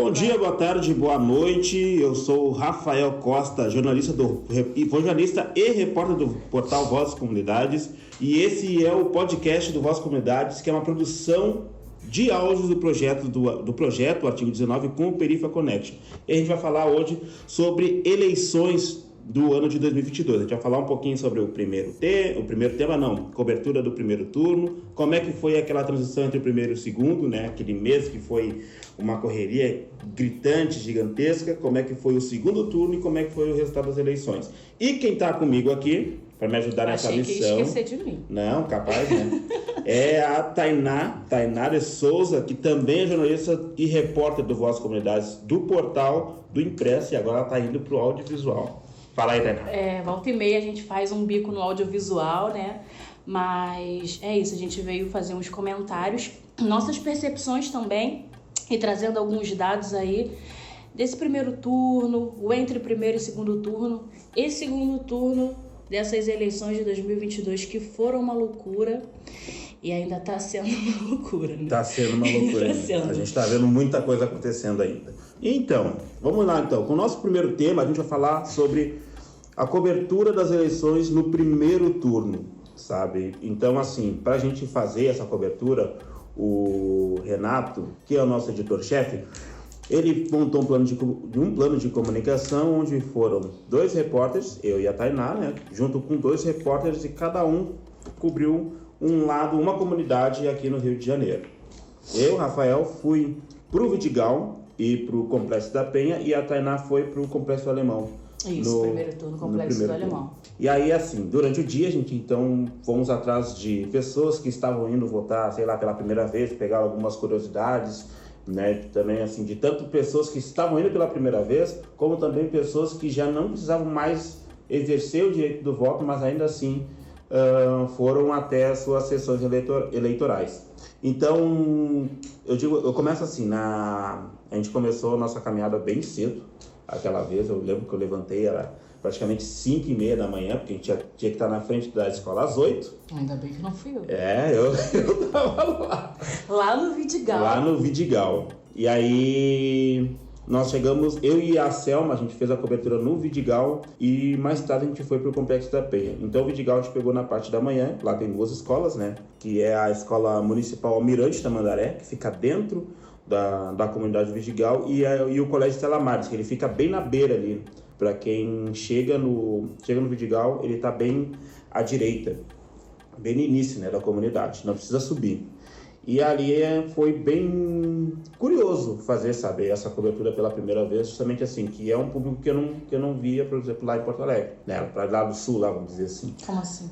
Bom dia, boa tarde, boa noite. Eu sou o Rafael Costa, jornalista e repórter do portal Vozes Comunidades. E esse é o podcast do Vozes Comunidades, que é uma produção de áudios do projeto Artigo 19 com o Perifa Connection. E a gente vai falar hoje sobre eleições do ano de 2022. A gente vai falar um pouquinho sobre cobertura do primeiro turno, como é que foi aquela transição entre o primeiro e o segundo, né? Aquele mês que foi uma correria gritante, gigantesca, como é que foi o segundo turno e como é que foi o resultado das eleições. E quem está comigo aqui, para me ajudar nessa missão... Achei que ia esquecer de mim. Não, capaz, né? É a Tainá de Souza, que também é jornalista e repórter do Vozes Comunidades, do portal, do impresso, e agora ela está indo para o audiovisual. Fala aí, Tainá. Volta e meia a gente faz um bico no audiovisual, né? Mas é isso, a gente veio fazer uns comentários, nossas percepções também, e trazendo alguns dados aí desse primeiro turno, o entre primeiro e segundo turno, e segundo turno dessas eleições de 2022 que foram uma loucura e ainda está sendo uma loucura, né? Está sendo uma loucura. A gente está vendo muita coisa acontecendo ainda. Então, vamos lá então. Com o nosso primeiro tema, a gente vai falar sobre a cobertura das eleições no primeiro turno, sabe? Então, assim, para a gente fazer essa cobertura, o Renato, que é o nosso editor-chefe, ele montou um plano de comunicação onde foram 2 repórteres, eu e a Tainá, né, junto com 2 repórteres, e cada um cobriu um lado, uma comunidade aqui no Rio de Janeiro. Eu, Rafael, fui para o Vidigal e para o Complexo da Penha, e a Tainá foi para o Complexo Alemão. Isso, primeiro turno, Complexo do Alemão. E aí, assim, durante o dia, a gente, então, fomos atrás de pessoas que estavam indo votar, sei lá, pela primeira vez, pegar algumas curiosidades, né, também, assim, de tanto pessoas que estavam indo pela primeira vez, como também pessoas que já não precisavam mais exercer o direito do voto, mas ainda assim foram até as suas sessões eleitorais. Então, eu começo assim, a gente começou a nossa caminhada bem cedo. Aquela vez, eu lembro que eu levantei, era praticamente 5h30 da manhã, porque a gente tinha que estar na frente da escola às 8. Ainda bem que não fui eu. Eu tava lá. Lá no Vidigal. Lá no Vidigal. E aí, nós chegamos, eu e a Selma, a gente fez a cobertura no Vidigal, e mais tarde a gente foi pro Complexo da Penha. Então o Vidigal a gente pegou na parte da manhã, lá tem 2 escolas, né? Que é a Escola Municipal Almirante Tamandaré, que fica dentro da comunidade Vidigal, e o Colégio Stella Maris, que ele fica bem na beira ali. Para quem chega no Vidigal, ele está bem à direita, bem no início, né, da comunidade, não precisa subir. E ali foi bem curioso fazer, sabe, essa cobertura pela primeira vez, justamente assim, que é um público que eu não via, por exemplo, lá em Porto Alegre, né, para lá do sul, lá, vamos dizer assim. Como assim?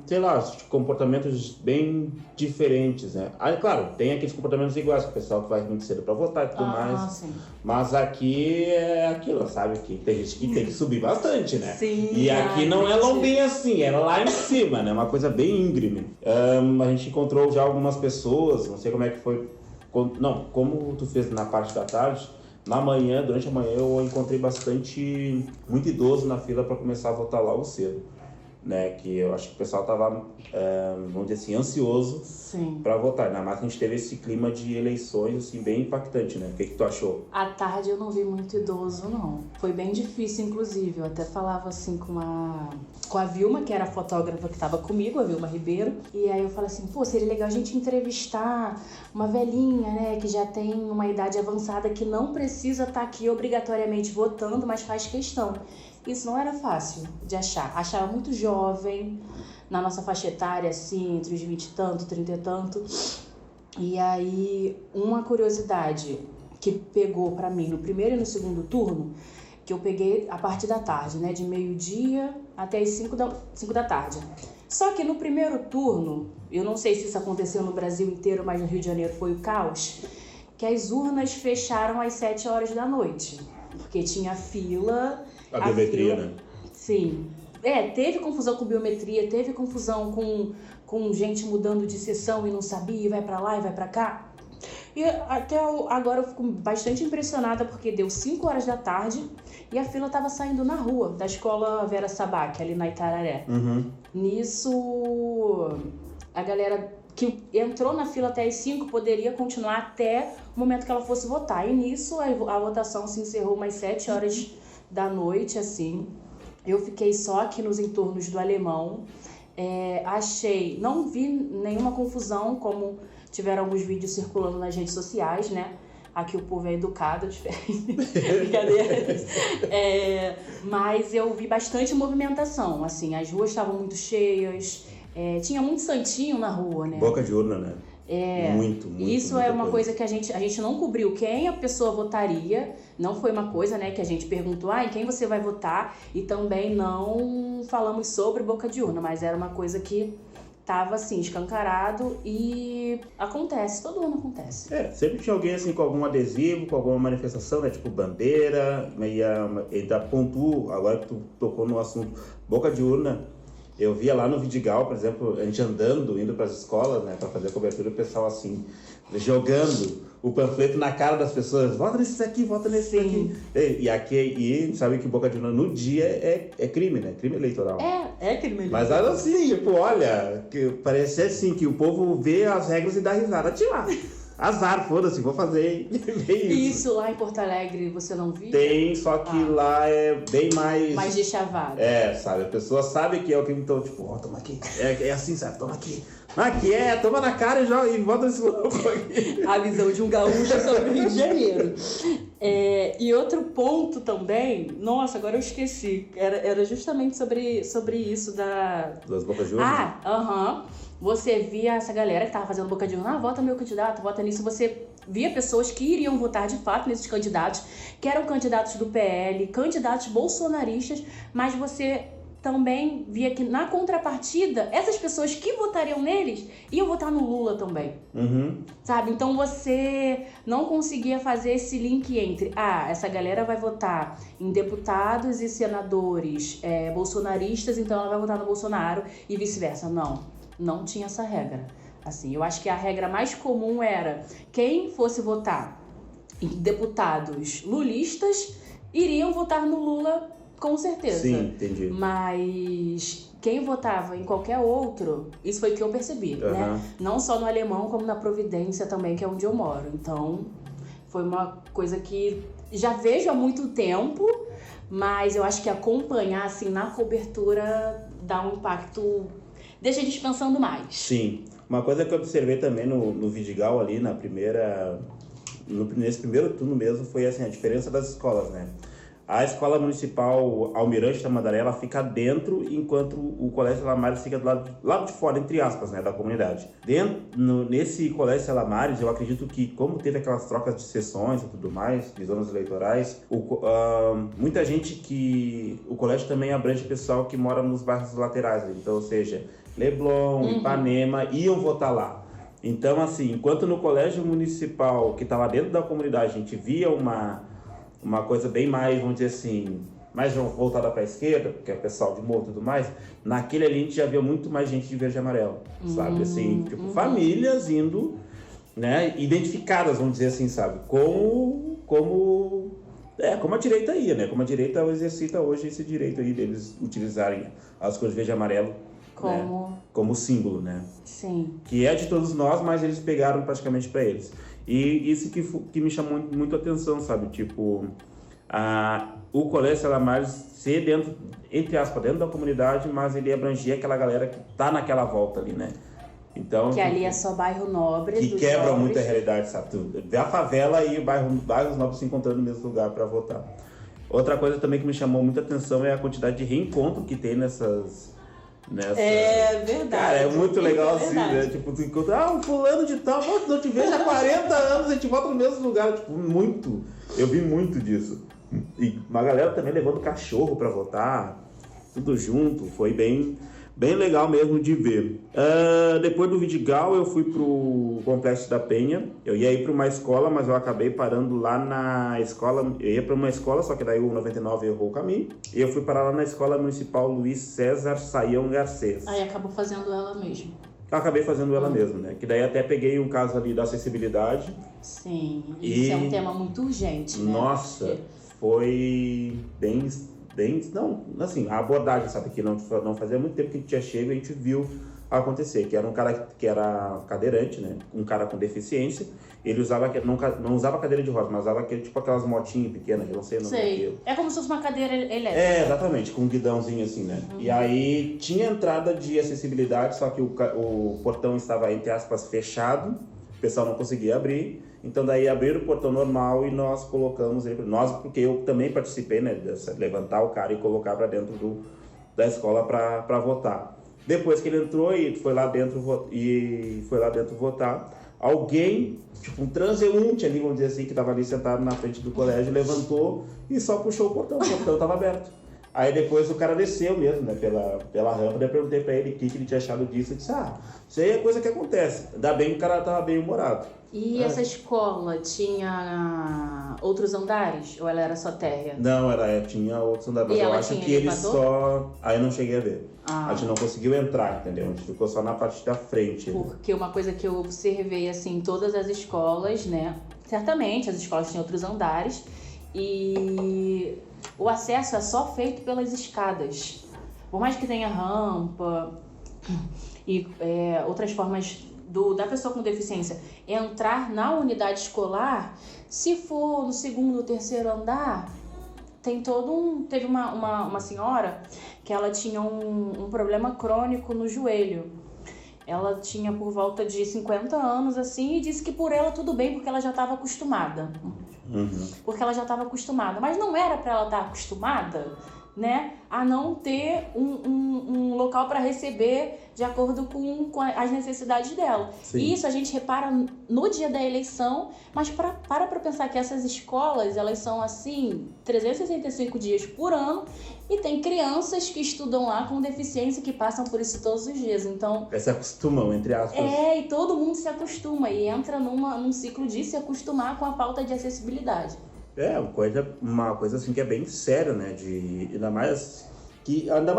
Sei lá, comportamentos bem diferentes, né? Aí, claro, tem aqueles comportamentos iguais, que o pessoal que vai muito cedo para votar e tudo mais. Sim. Mas aqui é aquilo, sabe? Que tem gente que tem que subir bastante, né? Sim. E aqui não é lombinho assim, é lá em cima, né? Uma coisa bem íngreme. A gente encontrou já algumas pessoas, não sei como é que foi. Como tu fez na parte da tarde, durante a manhã eu encontrei muito idoso na fila para começar a votar logo cedo. Né, que eu acho que o pessoal estava, vamos dizer assim, ansioso para votar. Ainda mais que a gente teve esse clima de eleições assim, bem impactante, né? O que tu achou? À tarde eu não vi muito idoso, não. Foi bem difícil, inclusive. Eu até falava assim com a Vilma, que era a fotógrafa que estava comigo, a Vilma Ribeiro. E aí eu falei assim, seria legal a gente entrevistar uma velhinha, né, que já tem uma idade avançada, que não precisa estar aqui obrigatoriamente votando, mas faz questão. Isso não era fácil de achar. Achava muito jovem, na nossa faixa etária, assim, entre os 20 e tanto, 30 e tanto. E aí, uma curiosidade que pegou pra mim no primeiro e no segundo turno, que eu peguei a partir da tarde, né, de meio-dia até as 5 da tarde. Só que no primeiro turno, eu não sei se isso aconteceu no Brasil inteiro, mas no Rio de Janeiro foi o caos, que as urnas fecharam às 7 horas da noite, porque tinha fila... A biometria, né? Sim. Teve confusão com biometria, teve confusão com gente mudando de sessão e não sabia, e vai pra lá e vai pra cá. E até agora eu fico bastante impressionada, porque deu 5 horas da tarde e a fila tava saindo na rua da escola Vera Sabac, ali na Itararé. Uhum. Nisso, a galera que entrou na fila até as 5 poderia continuar até o momento que ela fosse votar. E nisso a votação se encerrou umas 7 horas da noite, assim. Eu fiquei só aqui nos entornos do Alemão. Não vi nenhuma confusão, como tiveram alguns vídeos circulando nas redes sociais, né? Aqui o povo é educado, diferente. Brincadeira. Mas eu vi bastante movimentação, assim, as ruas estavam muito cheias, tinha muito santinho na rua, né? Boca de urna, né? Muito. Isso é uma coisa que a gente não cobriu quem a pessoa votaria, não foi uma coisa, né, que a gente perguntou, em quem você vai votar, e também não falamos sobre boca de urna, mas era uma coisa que tava assim, escancarado e acontece, todo ano acontece. Sempre tinha alguém assim com algum adesivo, com alguma manifestação, né? Tipo bandeira, e ainda pontuo, agora que tu tocou no assunto boca de urna, eu via lá no Vidigal, por exemplo, a gente andando, indo para as escolas, né, para fazer a cobertura, o pessoal assim, jogando o panfleto na cara das pessoas, vota nesse aqui, vota nesse aqui. E sabe que boca de urna no dia é crime, né? Crime eleitoral. É crime eleitoral. Mas assim, tipo, olha, que parece assim que o povo vê as regras e dá risada. Tira! Azar, foda-se, vou fazer. Isso lá em Porto Alegre você não viu? Tem, só que lá é bem mais... Mais de chavada. Sabe? A pessoa sabe que é o que então, tipo, toma aqui. É assim, sabe? Toma aqui. Aqui toma na cara e bota esse louco aqui. A visão de um gaúcho sobre o Rio de Janeiro. E outro ponto também, nossa, agora eu esqueci. Era justamente sobre isso das bocas de urna. Você via essa galera que tava fazendo boca de urna, vota meu candidato, vota nisso. Você via pessoas que iriam votar de fato nesses candidatos, que eram candidatos do PL, candidatos bolsonaristas, mas você também via que na contrapartida, essas pessoas que votariam neles iam votar no Lula também. Sabe? Então você não conseguia fazer esse link entre essa galera vai votar em deputados e senadores bolsonaristas, então ela vai votar no Bolsonaro e vice-versa. Não tinha essa regra. Assim, eu acho que a regra mais comum era quem fosse votar em deputados lulistas iriam votar no Lula com certeza. Sim, entendi. Mas quem votava em qualquer outro, isso foi o que eu percebi, né? Não só no Alemão, como na Providência também, que é onde eu moro. Então, foi uma coisa que já vejo há muito tempo, mas eu acho que acompanhar, assim, na cobertura dá um impacto... Deixa a gente pensando mais. Sim. Uma coisa que eu observei também no Vidigal ali, nesse primeiro turno mesmo, foi assim, a diferença das escolas, né? A escola municipal Almirante Tamandaré, ela fica dentro, enquanto o Colégio Salamares fica do lado de fora, entre aspas, né, da comunidade. Nesse Colégio Salamares, eu acredito que, como teve aquelas trocas de sessões e tudo mais, de zonas eleitorais, muita gente que... O colégio também abrange pessoal que mora nos bairros laterais, então, ou seja, Leblon, Ipanema, iam votar lá. Então, assim, enquanto no colégio municipal, que estava dentro da comunidade, a gente via uma coisa bem mais, vamos dizer assim, mais voltada para a esquerda, porque é o pessoal de morro e tudo mais, naquele ali a gente já viu muito mais gente de verde e amarelo, sabe? Assim, tipo, famílias indo, né, identificadas, vamos dizer assim, sabe? Como a direita ia, né? Como a direita exercita hoje esse direito aí deles utilizarem as cores verde e amarelo como símbolo, né? Sim. Que é de todos nós, mas eles pegaram praticamente para eles. E isso que me chamou muito a atenção, sabe? Tipo, o Colégio Salamares ser dentro, entre aspas, dentro da comunidade, mas ele abrangia aquela galera que tá naquela volta ali, né? Então, que ali é só bairro nobre. Que quebra muito a realidade, sabe? Tu vê a favela e bairros nobres se encontrando no mesmo lugar para votar. Outra coisa também que me chamou muita atenção é a quantidade de reencontro que tem nessa... É verdade. Cara, é muito legal assim, né? Tipo, tu encontra, um fulano de tal, não te vejo há 40 anos, a gente volta no mesmo lugar. Tipo, muito. Eu vi muito disso. E uma galera também levando cachorro pra votar, tudo junto. Foi bem legal mesmo de ver. Depois do Vidigal, eu fui pro Complexo da Penha. Eu ia ir pra uma escola, mas eu acabei parando lá na escola. Eu ia pra uma escola, só que daí o 99 errou o caminho. E eu fui parar lá na Escola Municipal Luiz César Saião Garcês. Aí acabou fazendo ela mesmo. Eu acabei fazendo ela mesmo, né? Que daí até peguei um caso ali da acessibilidade. Sim, isso é um tema muito urgente, né? Nossa, foi bem... Não, assim, a abordagem, sabe? Que não fazia muito tempo que a gente tinha chego e a gente viu acontecer, que era um cara que era cadeirante, né? Um cara com deficiência. Ele usava, não usava cadeira de rodas, mas usava tipo aquelas motinhas pequenas, eu não sei o nome daquilo. É como se fosse uma cadeira elétrica. Exatamente, com um guidãozinho assim, né? E aí tinha entrada de acessibilidade, só que o portão estava, entre aspas, fechado, o pessoal não conseguia abrir. Então daí abriram o portão normal e nós colocamos ele, porque eu também participei, né, de levantar o cara e colocar para dentro da escola para votar. Depois que ele entrou e foi lá dentro votar, alguém, tipo um transeunte ali, vamos dizer assim, que estava ali sentado na frente do colégio, levantou e só puxou o portão estava aberto. Aí depois o cara desceu mesmo, né, pela rampa, daí eu perguntei pra ele o que ele tinha achado disso, ele disse, isso aí é coisa que acontece. Ainda bem que o cara tava bem humorado. E essa escola tinha outros andares? Ou ela era só térrea? Não, tinha outros andares, mas eu acho que ele só... Aí eu não cheguei a ver. A gente não conseguiu entrar, entendeu? A gente ficou só na parte da frente. Porque uma coisa que eu observei, assim, em todas as escolas, né? Certamente, as escolas tinham outros andares. E o acesso é só feito pelas escadas. Por mais que tenha rampa e outras formas da pessoa com deficiência entrar na unidade escolar, se for no segundo ou terceiro andar, tem teve uma senhora que ela tinha um problema crônico no joelho. Ela tinha por volta de 50 anos, assim, e disse que por ela tudo bem, porque ela já estava acostumada. Porque ela já estava acostumada. Mas não era para ela estar acostumada, né, a não ter um local para receber de acordo com as necessidades dela. Sim. E isso a gente repara no dia da eleição, mas para pensar que essas escolas, elas são assim, 365 dias por ano, e tem crianças que estudam lá com deficiência que passam por isso todos os dias, então... Se acostumam, entre aspas. E todo mundo se acostuma e entra num ciclo de se acostumar com a falta de acessibilidade. Uma coisa assim que é bem séria, né? Ainda mais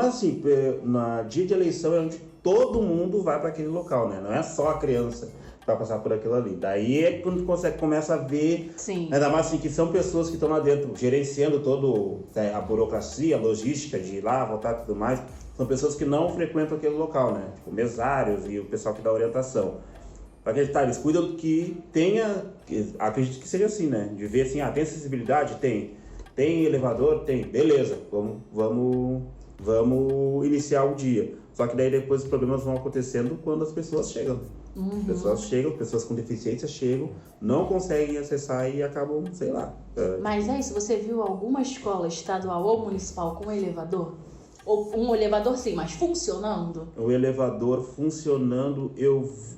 assim, na dia de eleição é onde todo mundo vai para aquele local, né? Não é só a criança para passar por aquilo ali. Daí é quando você começa a ver, sim, ainda mais assim, que são pessoas que estão lá dentro gerenciando toda a burocracia, a logística de ir lá, votar e tudo mais. São pessoas que não frequentam aquele local, né? Tipo, mesários e o pessoal que dá orientação. Para acreditar, eles cuidam que tenha, acredito que seja assim, né? De ver assim, tem acessibilidade? Tem elevador? Tem. Beleza, vamos iniciar o dia. Só que daí depois os problemas vão acontecendo quando as pessoas chegam. Pessoas com deficiência chegam, não conseguem acessar e acabam, sei lá. Mas é isso, você viu alguma escola estadual ou municipal com elevador? Ou um elevador sim, mas funcionando? O elevador funcionando,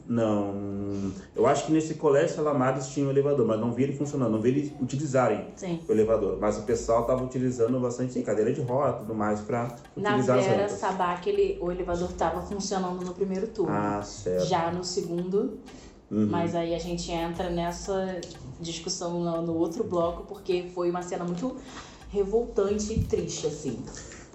não. Eu acho que nesse colégio Salamares tinha um elevador, mas não vi ele funcionando, não vi eles utilizarem o elevador. Mas o pessoal estava utilizando bastante cadeira de roda e tudo mais para utilizar as rampas. Na Vera Sabá, o elevador estava funcionando no primeiro turno. Certo. Já no segundo, mas aí a gente entra nessa discussão no outro bloco, porque foi uma cena muito revoltante e triste, assim.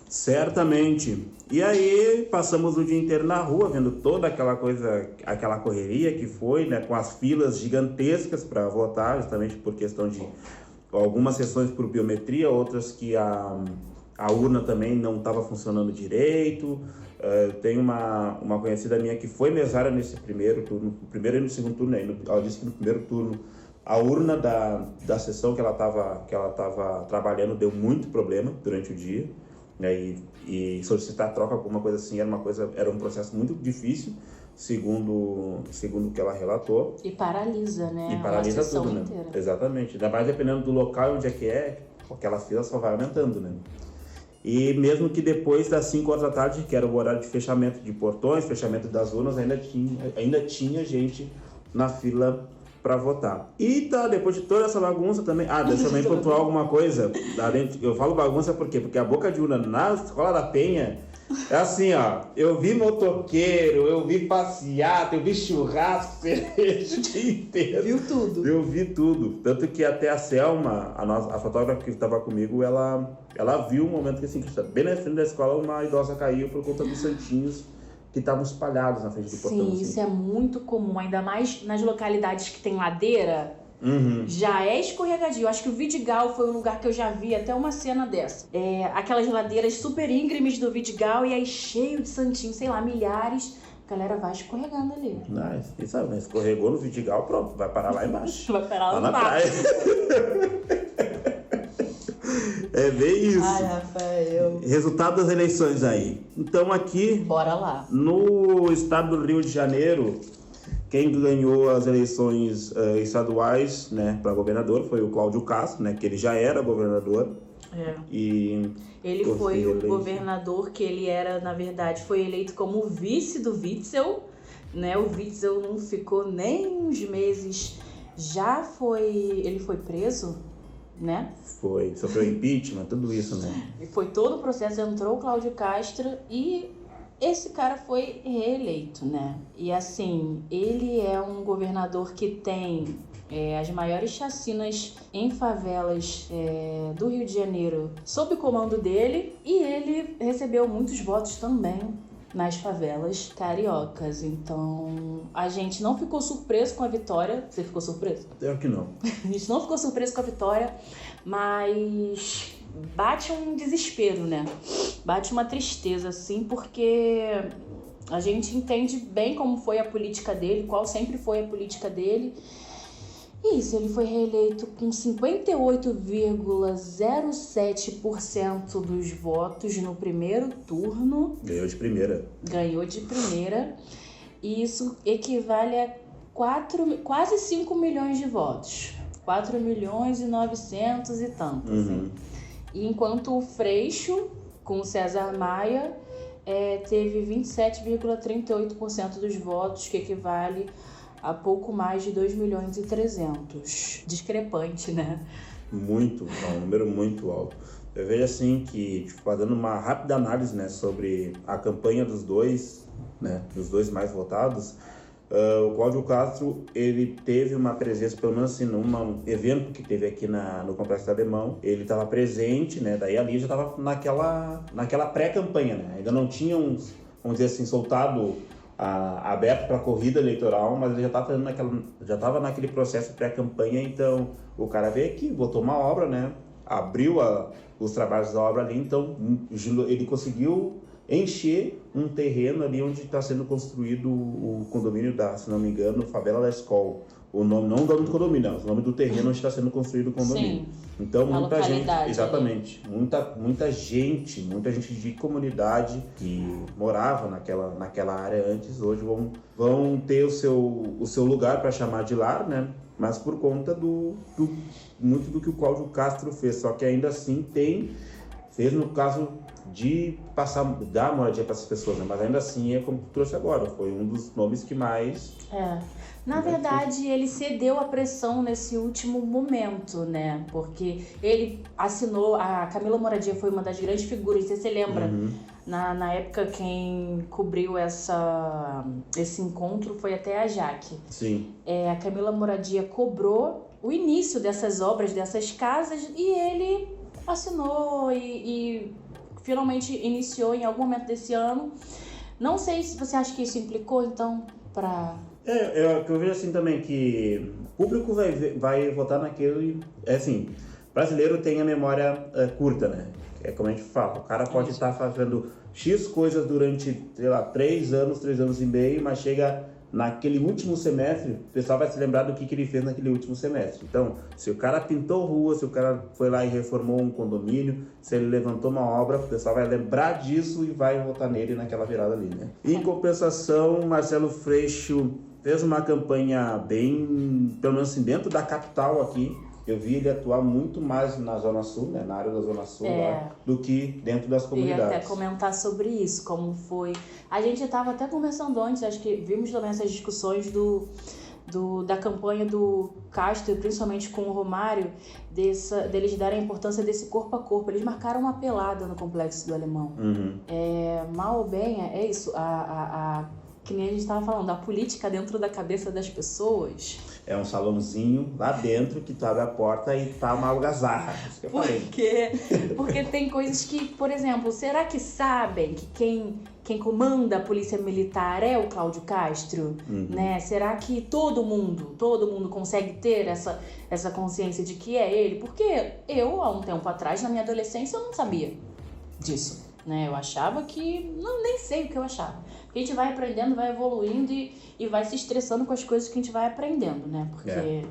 Certamente. E aí passamos o dia inteiro na rua, vendo toda aquela coisa, aquela correria que foi, né, com as filas gigantescas para votar, justamente por questão de algumas sessões por biometria, outras que a urna também não estava funcionando direito. Tem uma conhecida minha que foi mesária nesse primeiro turno, no primeiro e no segundo turno, ela disse que no primeiro turno a urna da sessão que ela estava trabalhando deu muito problema durante o dia. E solicitar troca, alguma coisa assim, era um processo muito difícil, segundo o que ela relatou. E paralisa, né? E paralisa tudo, né? Inteira. Exatamente. Ainda mais dependendo do local onde aquela fila só vai aumentando, né? E mesmo que depois das 5 horas da tarde, que era o horário de fechamento de portões, fechamento das urnas, ainda tinha gente na fila para votar. E depois de toda essa bagunça também... deixa eu também pontuar alguma coisa. Eu falo bagunça por quê? Porque a boca de urna na Escola da Penha é assim, eu vi motoqueiro, eu vi passeata, eu vi churrasco, cerveja o dia inteiro. Viu tudo? Eu vi tudo. Tanto que até a Selma, a fotógrafa que estava comigo, ela viu um momento que, assim, bem na frente da escola, uma idosa caiu por conta dos santinhos que estavam espalhados na frente do portão. Sim, isso é muito comum, ainda mais nas localidades que tem ladeira, já é escorregadio. Eu acho que o Vidigal foi um lugar que eu já vi até uma cena dessa. Aquelas ladeiras super íngremes do Vidigal e aí cheio de santinho, sei lá, milhares, a galera vai escorregando ali. Quem sabe, né? Escorregou no Vidigal, pronto, vai parar lá embaixo. Vai parar lá na embaixo. praia. É bem isso. Ai, Rafael. Resultado das eleições aí. Então aqui, Bora lá. no estado do Rio de Janeiro, quem ganhou as eleições estaduais, né, para governador foi o Cláudio Castro, né, que ele já era governador. E ele foi o governador que ele era, na verdade, foi eleito como vice do Witzel, né? O Witzel não ficou nem uns meses, ele foi preso, né? Sofreu impeachment, tudo isso, né? E foi todo o processo, entrou o Cláudio Castro e esse cara foi reeleito, né? E assim, ele é um governador que tem as maiores chacinas em favelas do Rio de Janeiro sob o comando dele, e ele recebeu muitos votos também nas favelas cariocas. Então, a gente não ficou surpreso com a vitória. Você ficou surpreso? Eu que não. A gente não ficou surpreso com a vitória, mas bate um desespero, né? Bate uma tristeza, assim, porque a gente entende bem como foi a política dele, qual sempre foi a política dele. E isso, ele foi reeleito com 58,07% dos votos no primeiro turno. Ganhou de primeira. E isso equivale a quase 5 milhões de votos. 4 milhões e 900 e tantos. Assim. E enquanto o Freixo, com o César Maia, teve 27,38% dos votos, que equivale a pouco mais de 2 milhões e 300. Discrepante, né? Muito, um número muito alto. Eu vejo assim que, fazendo uma rápida análise, né, sobre a campanha dos dois, né, dos dois mais votados, o Cláudio Castro, ele teve uma presença, pelo menos assim, num evento que teve aqui no Complexo do Alemão, ele estava presente, né, daí ali já estava naquela pré-campanha, né, ainda não tinham, vamos dizer assim, soltado aberto para a corrida eleitoral, mas ele já estava naquele processo pré-campanha. Então o cara veio aqui, botou uma obra, né, abriu os trabalhos da obra ali, então ele conseguiu encher um terreno ali onde está sendo construído o condomínio se não me engano, Favela da Escola. O nome, não o nome do condomínio, não, o nome do terreno onde está sendo construído o condomínio. Sim, então muita gente, exatamente, muita gente de comunidade que morava naquela área antes, hoje vão ter o seu lugar para chamar de lar, né? Mas por conta muito do que o Cláudio Castro fez, só que ainda assim fez no caso de dar moradia para essas pessoas, né? Mas ainda assim é como tu trouxe agora, foi um dos nomes que mais... Na verdade, ele cedeu a pressão nesse último momento, né? Porque ele assinou, a Camila Moradia foi uma das grandes figuras, você lembra? Na época, quem cobriu esse encontro foi até a Jaque. Sim. A Camila Moradia cobrou o início dessas obras, dessas casas, e ele assinou e finalmente iniciou em algum momento desse ano. Não sei se você acha que isso implicou, então, para... Eu vejo assim também que o público vai votar naquele... assim, brasileiro tem a memória curta, né? É como a gente fala, o cara pode estar fazendo X coisas durante, sei lá, 3 anos e meio, mas chega naquele último semestre, o pessoal vai se lembrar do que ele fez naquele último semestre. Então, se o cara pintou rua, se o cara foi lá e reformou um condomínio, se ele levantou uma obra, o pessoal vai lembrar disso e vai votar nele naquela virada ali, né? Em compensação, Marcelo Freixo fez uma campanha bem, pelo menos assim, dentro da capital aqui. Eu vi ele atuar muito mais na Zona Sul, né, na área da Zona Sul, lá, do que dentro das comunidades. Eu ia até comentar sobre isso, como foi. A gente estava até conversando antes, acho que vimos também essas discussões da campanha do Castro, principalmente com o Romário, deles darem a importância desse corpo a corpo. Eles marcaram uma pelada no Complexo do Alemão. Mal ou bem, é isso, que nem a gente estava falando, a política dentro da cabeça das pessoas. É um salãozinho lá dentro que tu abre a porta e tá uma algazarra. Isso que eu falei. Porque tem coisas que, por exemplo, será que sabem que quem comanda a polícia militar é o Cláudio Castro? Né? Será que todo mundo consegue ter essa consciência de que é ele? Porque eu, há um tempo atrás, na minha adolescência, eu não sabia disso. né? Eu achava que... Não, nem sei o que eu achava. Porque a gente vai aprendendo, vai evoluindo e vai se estressando com as coisas que a gente vai aprendendo, né? Porque...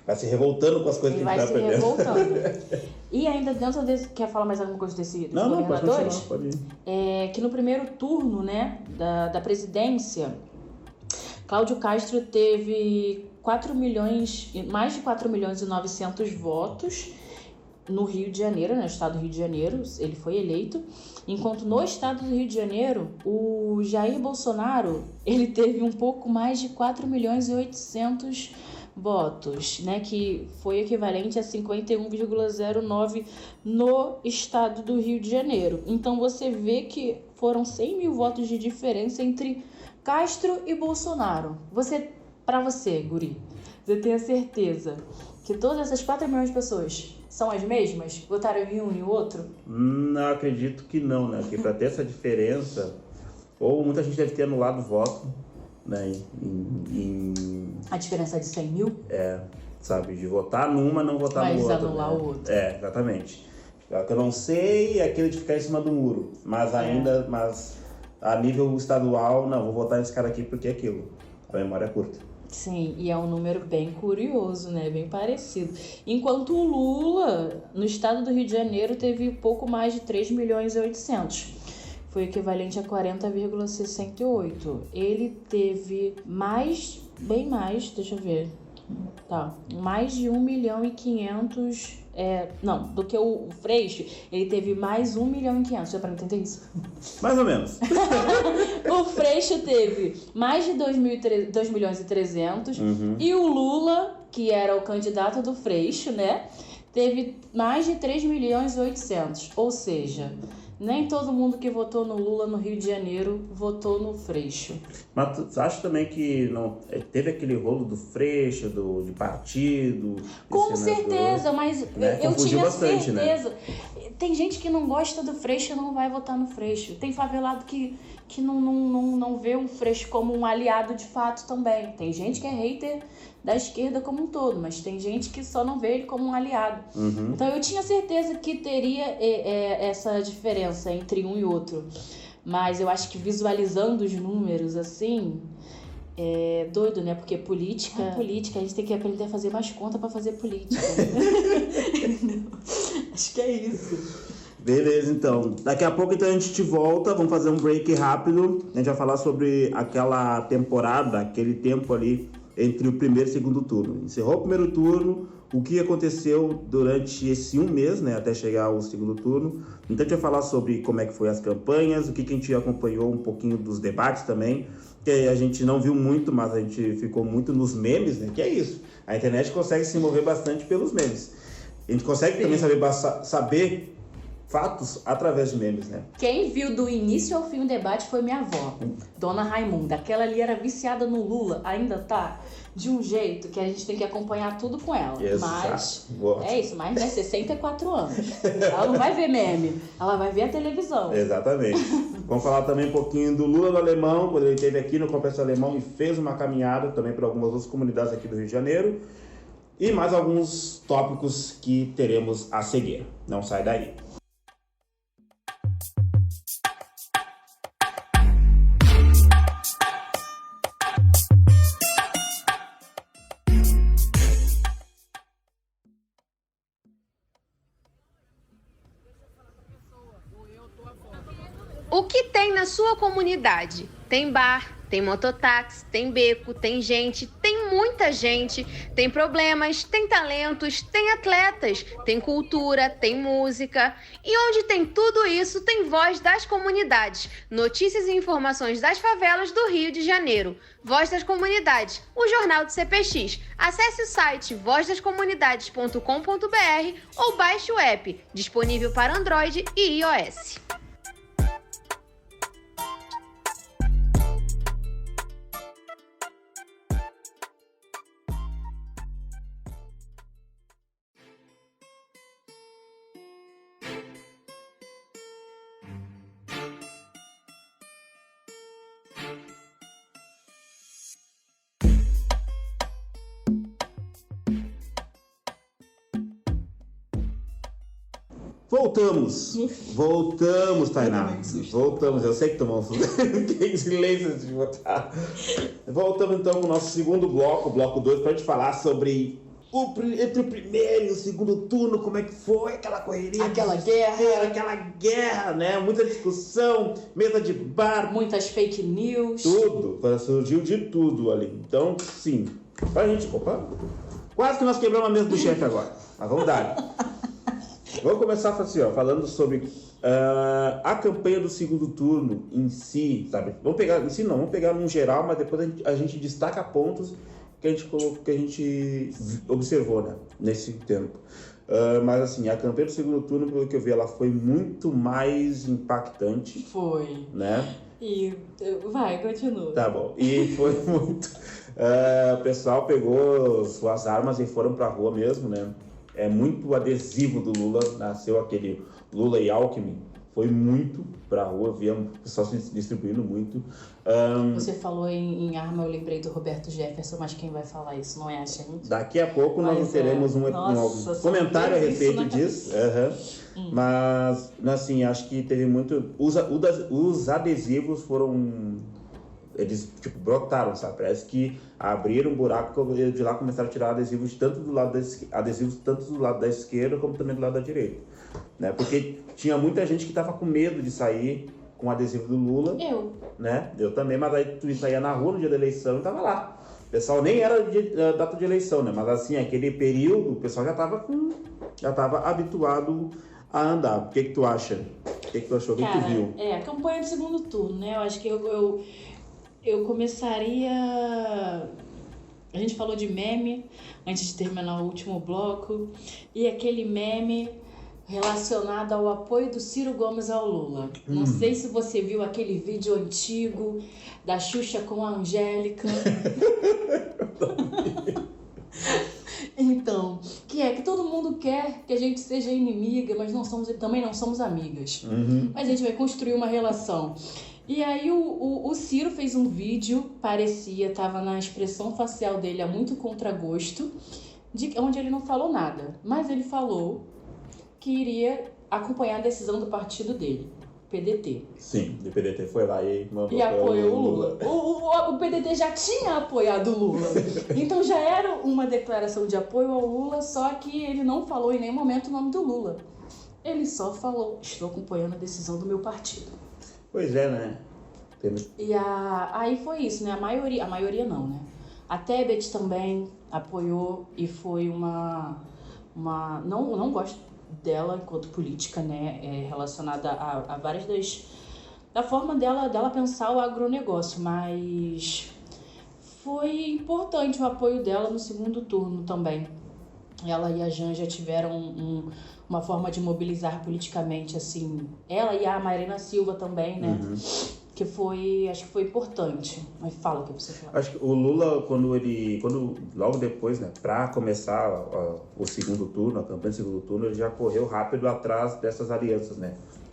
Vai se revoltando com as coisas que a gente vai aprendendo. Vai se revoltando. E ainda dentro desse... Quer falar mais alguma coisa dos governadores? Pode ir. Que no primeiro turno, né, da presidência, Cláudio Castro teve mais de 4 milhões e 900 votos no Rio de Janeiro, no estado do Rio de Janeiro, ele foi eleito, enquanto no estado do Rio de Janeiro, o Jair Bolsonaro, ele teve um pouco mais de 4 milhões e 800 votos, né, que foi equivalente a 51,09 no estado do Rio de Janeiro. Então você vê que foram 100 mil votos de diferença entre Castro e Bolsonaro. Pra você, guri, você tem a certeza que todas essas 4 milhões de pessoas são as mesmas? Votaram em um e o outro? Não, acredito que não, né? Porque para ter essa diferença, ou muita gente deve ter anulado o voto, né? A diferença é de 100 mil? Sabe? De votar numa, não votar no outro. Mas anular o outro. Exatamente. O que eu não sei é aquele de ficar em cima do muro. Mas mas a nível estadual, não, vou votar nesse cara aqui porque é aquilo. A memória é curta. Sim, e é um número bem curioso, né? Bem parecido. Enquanto o Lula, no estado do Rio de Janeiro, teve pouco mais de 3 milhões e 800. Foi equivalente a 40,68. Ele teve bem mais, deixa eu ver. Mais de 1 milhão e 500... do que o Freixo, ele teve mais 1 milhão e 500. Já pra entender isso? Mais ou menos. O Freixo teve mais de 2 milhões e 300. E o Lula, que era o candidato do Freixo, né? Teve mais de 3 milhões e 800. Ou seja, nem todo mundo que votou no Lula no Rio de Janeiro votou no Freixo. Mas tu acha também que não teve aquele rolo do Freixo, de partido? Com certeza, mas né? eu Confundiu tinha bastante, certeza. Né? Tem gente que não gosta do Freixo e não vai votar no Freixo. Tem favelado que não vê o Freixo como um aliado de fato também. Tem gente que é hater da esquerda como um todo, mas tem gente que só não vê ele como um aliado. Então eu tinha certeza que teria essa diferença entre um e outro. Mas eu acho que visualizando os números assim, é doido, né? Porque política, a gente tem que aprender a fazer mais conta pra fazer política. Acho que é isso. Beleza, então. Daqui a pouco então a gente volta, vamos fazer um break rápido. A gente vai falar sobre aquela temporada, aquele tempo ali entre o primeiro e o segundo turno. Encerrou o primeiro turno, o que aconteceu durante esse um mês, né, até chegar ao segundo turno. Então a gente vai falar sobre como é que foi as campanhas, o que a gente acompanhou um pouquinho dos debates também, que a gente não viu muito, mas a gente ficou muito nos memes, né, que é isso. A internet consegue se mover bastante pelos memes. A gente consegue também saber fatos através de memes, né? Quem viu do início ao fim o debate foi minha avó, Dona Raimunda. Aquela ali era viciada no Lula, ainda tá de um jeito que a gente tem que acompanhar tudo com ela. Mas é isso, mais de 64 anos. Ela não vai ver meme, ela vai ver a televisão. Exatamente. Vamos falar também um pouquinho do Lula no Alemão, quando ele esteve aqui no Complexo Alemão e fez uma caminhada também para algumas outras comunidades aqui do Rio de Janeiro. E mais alguns tópicos que teremos a seguir. Não sai daí. O que tem na sua comunidade? Tem bar, tem mototáxi, tem beco, tem gente, tem muita gente, tem problemas, tem talentos, tem atletas, tem cultura, tem música. E onde tem tudo isso, tem Voz das Comunidades, notícias e informações das favelas do Rio de Janeiro. Voz das Comunidades, o jornal do CPX. Acesse o site vozdascomunidades.com.br ou baixe o app, disponível para Android e iOS. Voltamos, Tainá. Voltamos, eu sei que tomou fiquei silêncio antes de botar. Voltamos então com o nosso segundo bloco, o bloco 2, pra gente falar sobre entre o primeiro e o segundo turno, como é que foi aquela correria. Aquela guerra, né? Muita discussão, mesa de bar. Muitas fake news. Tudo, surgiu de tudo ali. Então, sim, pra gente... Opa, quase que nós quebramos a mesa do chefe agora, mas vamos dar. Vamos começar assim, ó, falando sobre a campanha do segundo turno em si, sabe? Vamos pegar num geral, mas depois a gente destaca pontos que a gente observou, né, nesse tempo. Mas assim, a campanha do segundo turno, pelo que eu vi, ela foi muito mais impactante. Foi. Né? E vai, continua. Tá bom. E foi muito... o pessoal pegou suas armas e foram pra rua mesmo, né? É muito adesivo do Lula, nasceu aquele Lula e Alckmin, foi muito pra rua, via o pessoal se distribuindo muito. Você falou em arma, eu lembrei do Roberto Jefferson, mas quem vai falar isso não é a gente? Daqui a pouco nós teremos um comentário a respeito disso. Mas, assim, acho que teve muito... Os adesivos foram... Eles, brotaram, sabe? Parece que abriram um buraco e de lá começaram a tirar adesivos tanto do lado da esquerda como também do lado da direita. Né? Porque tinha muita gente que estava com medo de sair com adesivo do Lula. Eu. Né? Eu também, mas aí tu saía na rua no dia da eleição e tava lá. O pessoal nem era data de eleição, né? Mas assim, aquele período, o pessoal já tava habituado a andar. O que tu acha? O que tu achou? O que tu viu? A campanha do segundo turno, né? Eu acho que eu começaria... A gente falou de meme antes de terminar o último bloco. E aquele meme relacionado ao apoio do Ciro Gomes ao Lula. Não sei se você viu aquele vídeo antigo da Xuxa com a Angélica. Então, que todo mundo quer que a gente seja inimiga, mas também não somos amigas. Mas a gente vai construir uma relação. E aí o Ciro fez um vídeo, tava na expressão facial dele a muito contragosto, onde ele não falou nada, mas ele falou que iria acompanhar a decisão do partido dele, PDT. Sim, o PDT foi lá e mandou apoiou o Lula. O PDT já tinha apoiado o Lula, então já era uma declaração de apoio ao Lula, só que ele não falou em nenhum momento o nome do Lula. Ele só falou, estou acompanhando a decisão do meu partido. Pois é, né? E aí foi isso, né? A maioria não, né? A Tebet também apoiou e foi uma não gosto dela enquanto política, né? Relacionada a várias da forma dela pensar o agronegócio, mas foi importante o apoio dela no segundo turno também. Ela e a Janja tiveram uma forma de mobilizar politicamente, assim. Ela e a Marina Silva também, né? Acho que foi importante. Mas fala o que você fala. Acho que o Lula, quando logo depois, né, para começar o segundo turno, a campanha do segundo turno, ele já correu rápido atrás dessas alianças, né,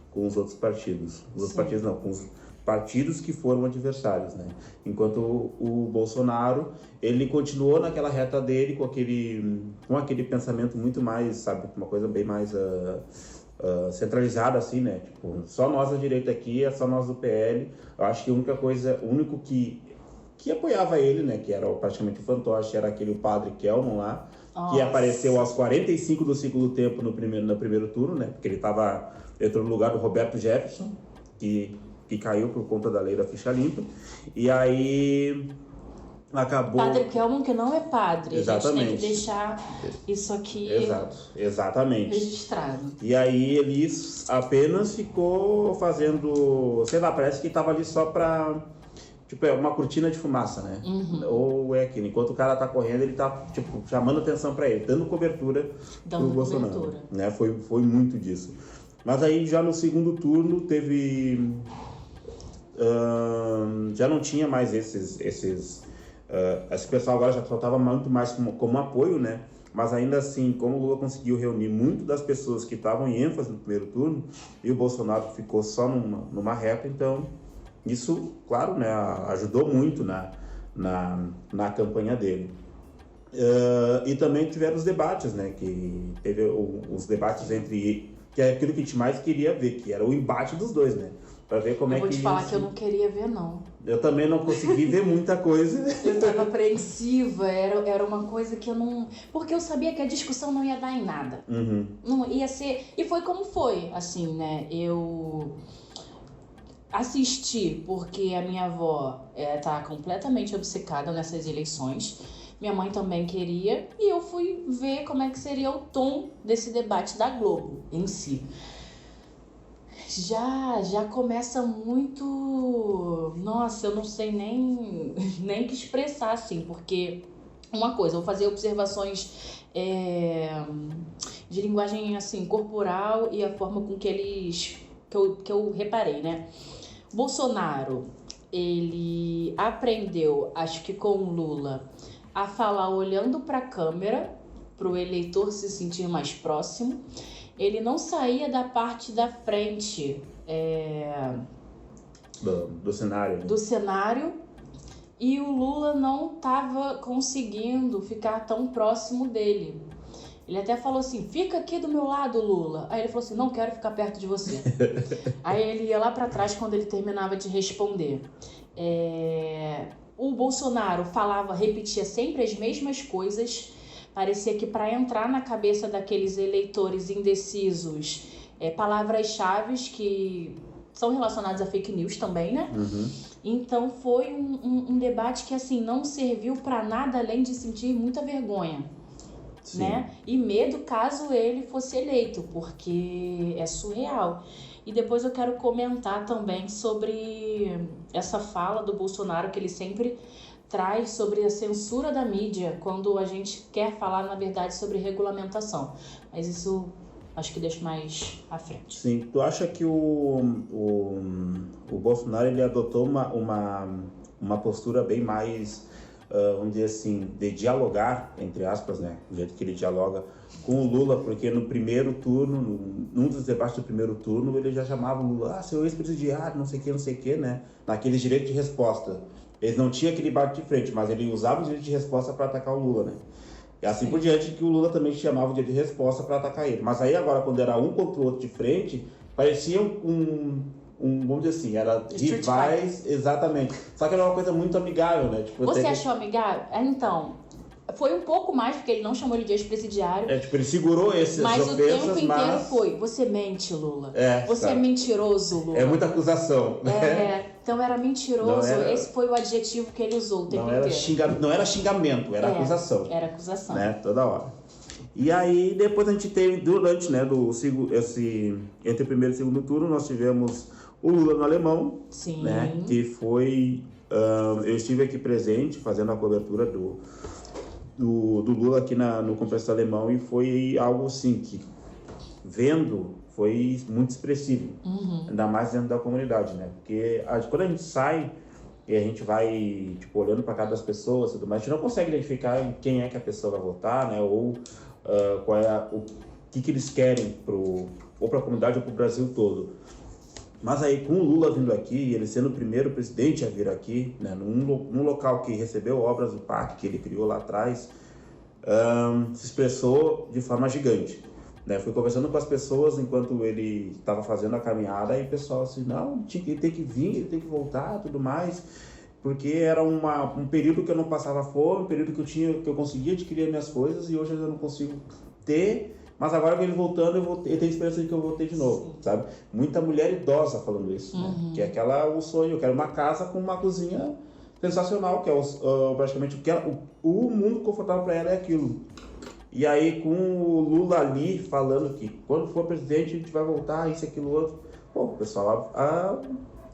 com os outros partidos. Os outros partidos não, com os partidos que foram adversários, né? Enquanto o Bolsonaro, ele continuou naquela reta dele com aquele pensamento muito mais, sabe, uma coisa bem mais centralizada, assim, né? Só nós da direita aqui, é só nós do PL. Eu acho que o único que apoiava ele, né, que era praticamente o fantoche, era aquele padre Kelman lá, que apareceu aos 45 do segundo tempo no primeiro turno, né? Porque ele entrou no lugar do Roberto Jefferson, que caiu por conta da lei da ficha limpa. E aí acabou... Padre Kelman, que não é padre. Exatamente. A gente tem que deixar isso aqui exatamente registrado. E aí ele apenas ficou fazendo, sei lá, parece que estava ali só pra... é uma cortina de fumaça, né? Ou é aquilo. Enquanto o cara tá correndo, ele tá, chamando atenção pra ele, dando cobertura pro Bolsonaro. Né? Foi muito disso. Mas aí já no segundo turno teve... já não tinha mais esse pessoal agora já só estava muito mais como apoio, né? Mas ainda assim, como o Lula conseguiu reunir muito das pessoas que estavam em ênfase no primeiro turno e o Bolsonaro ficou só numa reta, então isso, claro, né, ajudou muito na campanha dele. E também tiveram os debates, né? Que teve os debates entre que é aquilo que a gente mais queria ver, que era o embate dos dois, né? Pra ver como é que... Eu vou te falar que eu não queria ver, não. Eu também não consegui ver muita coisa. Eu tava apreensiva, era uma coisa que eu não... Porque eu sabia que a discussão não ia dar em nada. Uhum. Não ia ser... E foi como foi, assim, né? Eu assisti porque a minha avó tá completamente obcecada nessas eleições. Minha mãe também queria. E eu fui ver como é que seria o tom desse debate da Globo em si. Já começa muito... Nossa, eu não sei nem que expressar, assim, porque... Uma coisa, eu vou fazer observações de linguagem, assim, corporal e a forma com que eles... Que eu reparei, né? Bolsonaro, ele aprendeu, acho que com o Lula, a falar olhando para a câmera, para o eleitor se sentir mais próximo. Ele não saía da parte da frente do cenário, né? Do cenário, e o Lula não estava conseguindo ficar tão próximo dele. Ele até falou assim, fica aqui do meu lado, Lula. Aí ele falou assim, não quero ficar perto de você. Aí ele ia lá para trás quando ele terminava de responder. O Bolsonaro repetia sempre as mesmas coisas. Parecia que para entrar na cabeça daqueles eleitores indecisos, palavras-chave que são relacionadas a fake news também, né? Uhum. Então foi um debate que assim não serviu para nada além de sentir muita vergonha. Sim. Né? E medo caso ele fosse eleito, porque é surreal. E depois eu quero comentar também sobre essa fala do Bolsonaro que ele sempre traz sobre a censura da mídia, quando a gente quer falar, na verdade, sobre regulamentação. Mas isso acho que deixo mais à frente. Sim, tu acha que o Bolsonaro ele adotou uma postura bem mais... vamos dizer assim, de dialogar, entre aspas, né, do jeito que ele dialoga com o Lula, porque no primeiro turno, num dos debates do primeiro turno, ele já chamava o Lula, seu ex-presidiário, não sei o que, né, naquele direito de resposta. Eles não tinham aquele bate de frente, mas ele usava o direito de resposta para atacar o Lula, né. E assim por diante, que o Lula também chamava o direito de resposta para atacar ele. Mas aí agora, quando era um contra o outro de frente, parecia vamos dizer assim, era rivais, exatamente. Só que era uma coisa muito amigável, né? Tipo, você achou amigável? Então, foi um pouco mais, porque ele não chamou ele de ex-presidiário. Tipo, ele segurou esses mas ofensas, o tempo inteiro foi, você mente, Lula. Você é mentiroso, Lula. É muita acusação, né? Então era mentiroso, esse foi o adjetivo que ele usou o tempo inteiro. Não era xingamento, era acusação. Era acusação. Né? Toda hora. E aí, depois a gente teve, durante, né, entre o primeiro e o segundo turno, nós tivemos o Lula no Alemão, sim, né, que foi... eu estive aqui presente, fazendo a cobertura do Lula aqui no Complexo Alemão, e foi algo assim que, vendo, foi muito expressivo. Uhum. Ainda mais dentro da comunidade, né? Porque quando a gente sai e a gente vai, tipo, olhando para cada das pessoas e tudo mais, a gente não consegue identificar quem é que a pessoa vai votar, né? Ou qual é o que eles querem ou para a comunidade ou para o Brasil todo. Mas aí, com o Lula vindo aqui, ele sendo o primeiro presidente a vir aqui, né, num local que recebeu obras do PAC que ele criou lá atrás, se expressou de forma gigante. Né? Fui conversando com as pessoas enquanto ele estava fazendo a caminhada, e o pessoal assim, não, ele tem que vir, ele tem que voltar, tudo mais, porque era um período que eu não passava fome, um período que eu conseguia adquirir minhas coisas, e hoje eu não consigo ter. Mas agora com ele voltando, eu tenho esperança de que eu vou ter de novo, sim, sabe? Muita mulher idosa falando isso, né? Que é o sonho, eu quero uma casa com uma cozinha sensacional, que é praticamente o mundo confortável para ela é aquilo. E aí com o Lula ali falando que quando for presidente a gente vai voltar, isso, aquilo, outro. Pô, o pessoal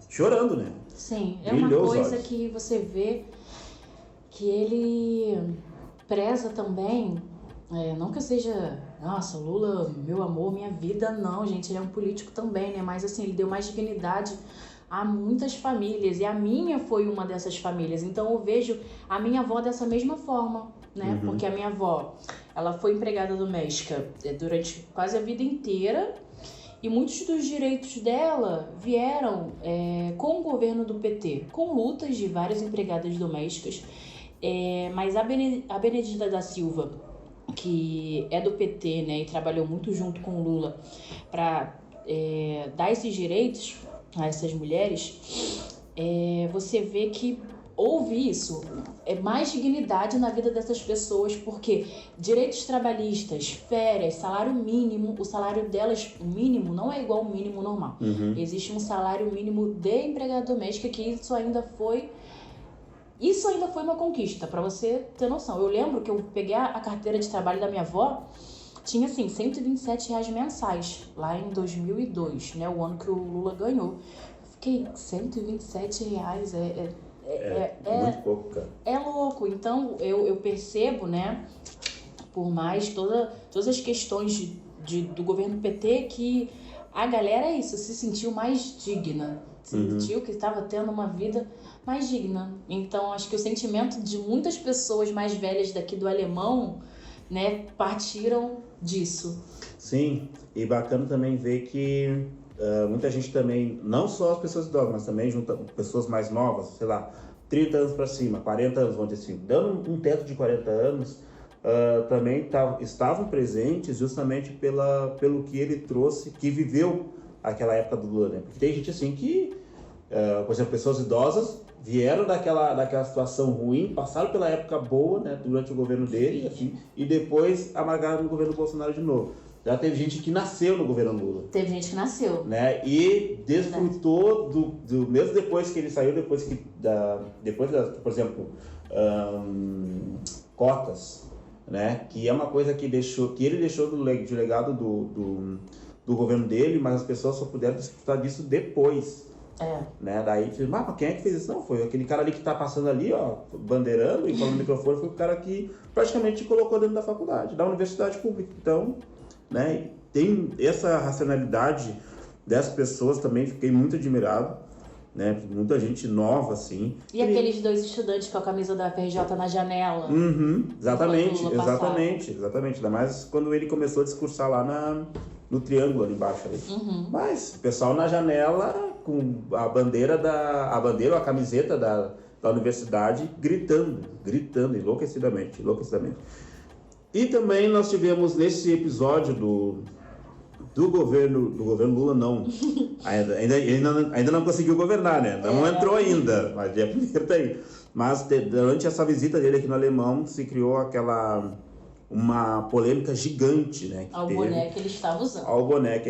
chorando, né? Sim, é uma coisa que você vê que ele preza também, não que eu seja... Nossa, Lula, meu amor, minha vida, não, gente, ele é um político também, né? Mas assim, ele deu mais dignidade a muitas famílias, e a minha foi uma dessas famílias. Então eu vejo a minha avó dessa mesma forma, né? Uhum. Porque a minha avó, ela foi empregada doméstica durante quase a vida inteira, e muitos dos direitos dela vieram com o governo do PT, com lutas de várias empregadas domésticas, mas a Benedita da Silva, que é do PT, né, e trabalhou muito junto com o Lula para dar esses direitos a essas mulheres, você vê que houve isso, mais dignidade na vida dessas pessoas, porque direitos trabalhistas, férias, salário mínimo, o salário delas, o mínimo, não é igual ao mínimo normal. Existe um salário mínimo de empregada doméstica que isso ainda foi uma conquista, para você ter noção. Eu lembro que eu peguei a carteira de trabalho da minha avó, tinha assim, R$127 mensais, lá em 2002, né, o ano que o Lula ganhou. Fiquei, R$127 muito pouco, cara. É louco. Então, eu percebo, né, por mais todas as questões do governo PT, que a galera se sentiu mais digna. Sentiu que estava tendo uma vida mais digna. Então, acho que o sentimento de muitas pessoas mais velhas daqui do Alemão, né, partiram disso. Sim, e bacana também ver que muita gente também, não só as pessoas idosas, mas também junta pessoas mais novas, sei lá, 30 anos para cima, 40 anos, vamos dizer assim, dando um teto de 40 anos, também estavam presentes justamente pelo que ele trouxe, que viveu aquela época do Lula, né? Porque tem gente assim que, por exemplo, pessoas idosas vieram daquela situação ruim, passaram pela época boa, né, durante o governo dele, assim, e depois amargaram no governo Bolsonaro de novo. Já teve gente que nasceu no governo Lula. Teve gente que nasceu. Né? E desfrutou mesmo depois que ele saiu, depois por exemplo, cotas, né? Que é uma coisa que ele deixou de legado do governo dele, mas as pessoas só puderam desfrutar disso depois. Né? Daí, mas quem é que fez isso? Não, foi aquele cara ali que tá passando ali, ó, bandeirando e falando no microfone, foi o cara que praticamente colocou dentro da faculdade, da universidade pública. Então, né, tem essa racionalidade dessas pessoas também, fiquei muito admirado, né, muita gente nova, assim. E aqueles dois estudantes com a camisa da FRJ na janela. Exatamente. Ainda mais quando ele começou a discursar lá no triângulo ali embaixo. Ali. Mas o pessoal na janela com a bandeira ou a camiseta da universidade gritando enlouquecidamente. E também nós tivemos nesse episódio do governo Lula, não. ainda não conseguiu governar, né? Não entrou ainda, mas dia primeiro tá aí. Mas durante essa visita dele aqui no Alemão, se criou uma polêmica gigante, né? Ao boné que ele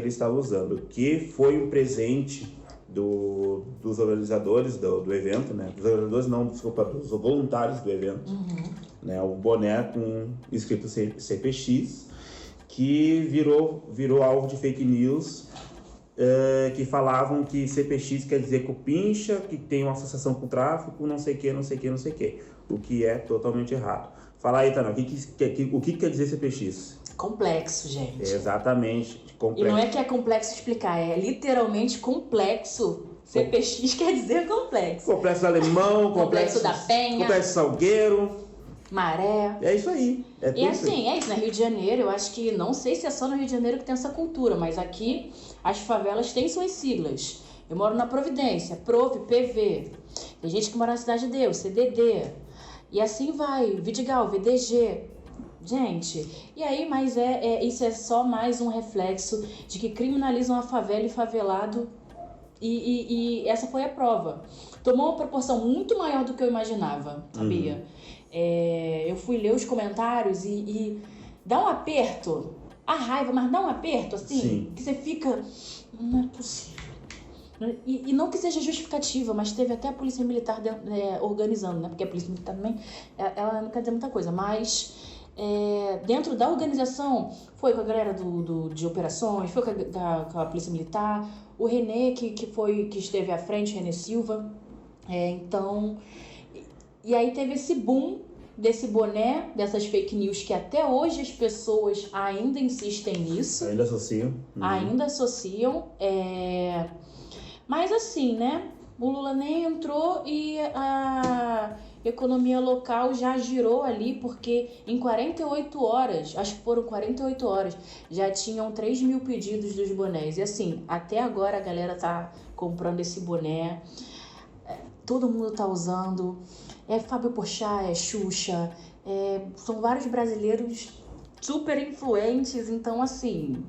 estava usando. Que foi um presente dos organizadores do evento, né? Dos organizadores não, desculpa, dos voluntários do evento. Né? O boné com escrito CPX, que virou alvo de fake news, que falavam que CPX quer dizer cupincha, que tem uma associação com o tráfico, não sei o que, o que é totalmente errado. Fala aí, Tana, o que quer dizer CPX? Complexo, gente. Exatamente, complexo. E não é que é complexo explicar, é literalmente complexo. CPX quer dizer complexo. Complexo alemão, complexo da Penha, complexo Salgueiro, Maré. É isso aí. E assim, é isso, no Rio de Janeiro, eu acho que, não sei se é só no Rio de Janeiro que tem essa cultura, mas aqui as favelas têm suas siglas. Eu moro na Providência, PROV, PV. Tem gente que mora na Cidade de Deus, CDD. E assim vai, Vidigal, VDG. Gente, e aí, mas isso é só mais um reflexo de que criminalizam a favela e favelado. E essa foi a prova. Tomou uma proporção muito maior do que eu imaginava, sabia? Eu fui ler os comentários e dá um aperto, a raiva, mas dá um aperto, assim, Sim. Que você fica, não é possível. E não que seja justificativa, mas teve até a Polícia Militar organizando, né? Porque a Polícia Militar também, ela não quer dizer muita coisa, mas dentro da organização, foi com a galera de operações, foi com a Polícia Militar, o René, que esteve à frente, René Silva, então... E aí teve esse boom desse boné, dessas fake news, que até hoje as pessoas ainda insistem nisso. Ainda associam. Ainda associam. Mas assim, né? O Lula nem entrou e a economia local já girou ali, porque em 48 horas, acho que foram 48 horas, já tinham 3 mil pedidos dos bonés. E assim, até agora a galera tá comprando esse boné, todo mundo tá usando. Fábio Porchat, Xuxa, são vários brasileiros super influentes, então assim,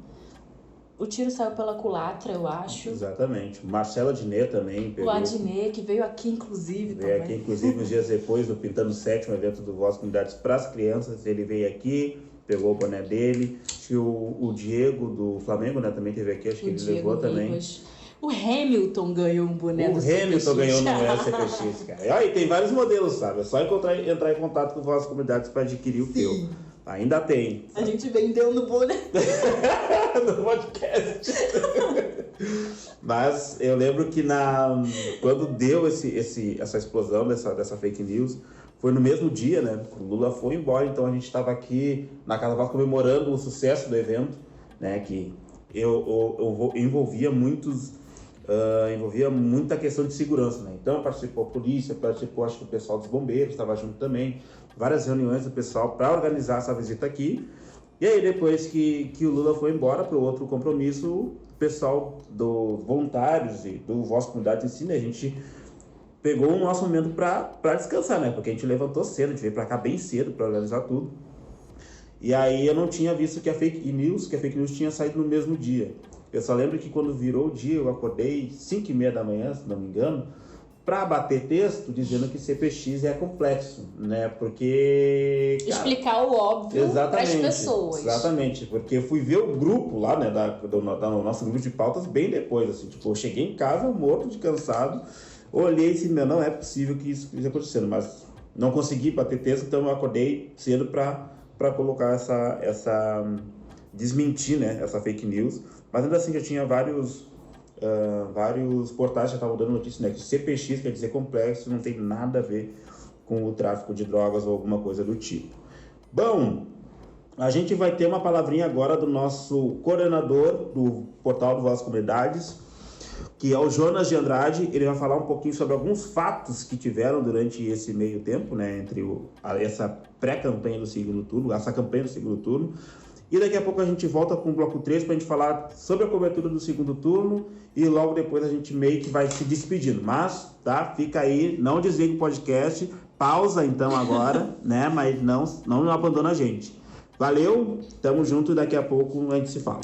o tiro saiu pela culatra, eu acho. Exatamente. Marcelo Adnet também pegou. O Adnet, que veio aqui inclusive veio também. Aqui, inclusive, uns dias depois do Pintando 7, um evento do Voz Comunidades para as crianças, ele veio aqui, pegou o boné dele. Acho que o Diego do Flamengo, né, também teve aqui, acho que ele levou também. O Hamilton ganhou um boné do CPX. O Hamilton ganhou no CPX, cara. E aí, tem vários modelos, sabe? É só entrar em contato com Voz Comunidades para adquirir o teu. Ainda tem. A gente vendeu no boné. No podcast. Mas eu lembro que quando deu essa explosão dessa fake news, foi no mesmo dia, né? O Lula foi embora, então a gente estava aqui na Casa Voz comemorando o sucesso do evento, né? Que envolvia muita questão de segurança, né? Então participou a polícia, participou acho que o pessoal dos bombeiros, estava junto também, várias reuniões do pessoal para organizar essa visita aqui. E aí depois que o Lula foi embora para o outro compromisso, o pessoal dos voluntários e do Voz Comunidade em si, né? A gente pegou o nosso momento para descansar, né? Porque a gente levantou cedo, a gente veio para cá bem cedo para organizar tudo. E aí eu não tinha visto que a fake news tinha saído no mesmo dia. Eu só lembro que quando virou o dia, eu acordei 5h30 da manhã, se não me engano, para bater texto dizendo que CPX é complexo, né? Porque... Cara, explicar o óbvio para as pessoas. Exatamente, porque eu fui ver o grupo lá, né, do nosso grupo de pautas bem depois, assim, tipo, eu cheguei em casa morto de cansado, olhei e disse, não é possível que isso esteja acontecendo, mas não consegui bater texto, então eu acordei cedo para colocar desmentir, né, essa fake news, mas ainda assim já tinha vários portais já estavam dando notícia, né, que CPX quer dizer complexo, não tem nada a ver com o tráfico de drogas ou alguma coisa do tipo. Bom, a gente vai ter uma palavrinha agora do nosso coordenador do portal do Voz Comunidades, que é o Jonas de Andrade. Ele vai falar um pouquinho sobre alguns fatos que tiveram durante esse meio tempo, né, entre essa pré-campanha do segundo turno, essa campanha do segundo turno. E daqui a pouco a gente volta com o bloco 3 para a gente falar sobre a cobertura do segundo turno e logo depois a gente meio que vai se despedindo. Mas, tá? Fica aí, não desliga o podcast, pausa então agora, né? Mas não abandona a gente. Valeu, tamo junto e daqui a pouco a gente se fala.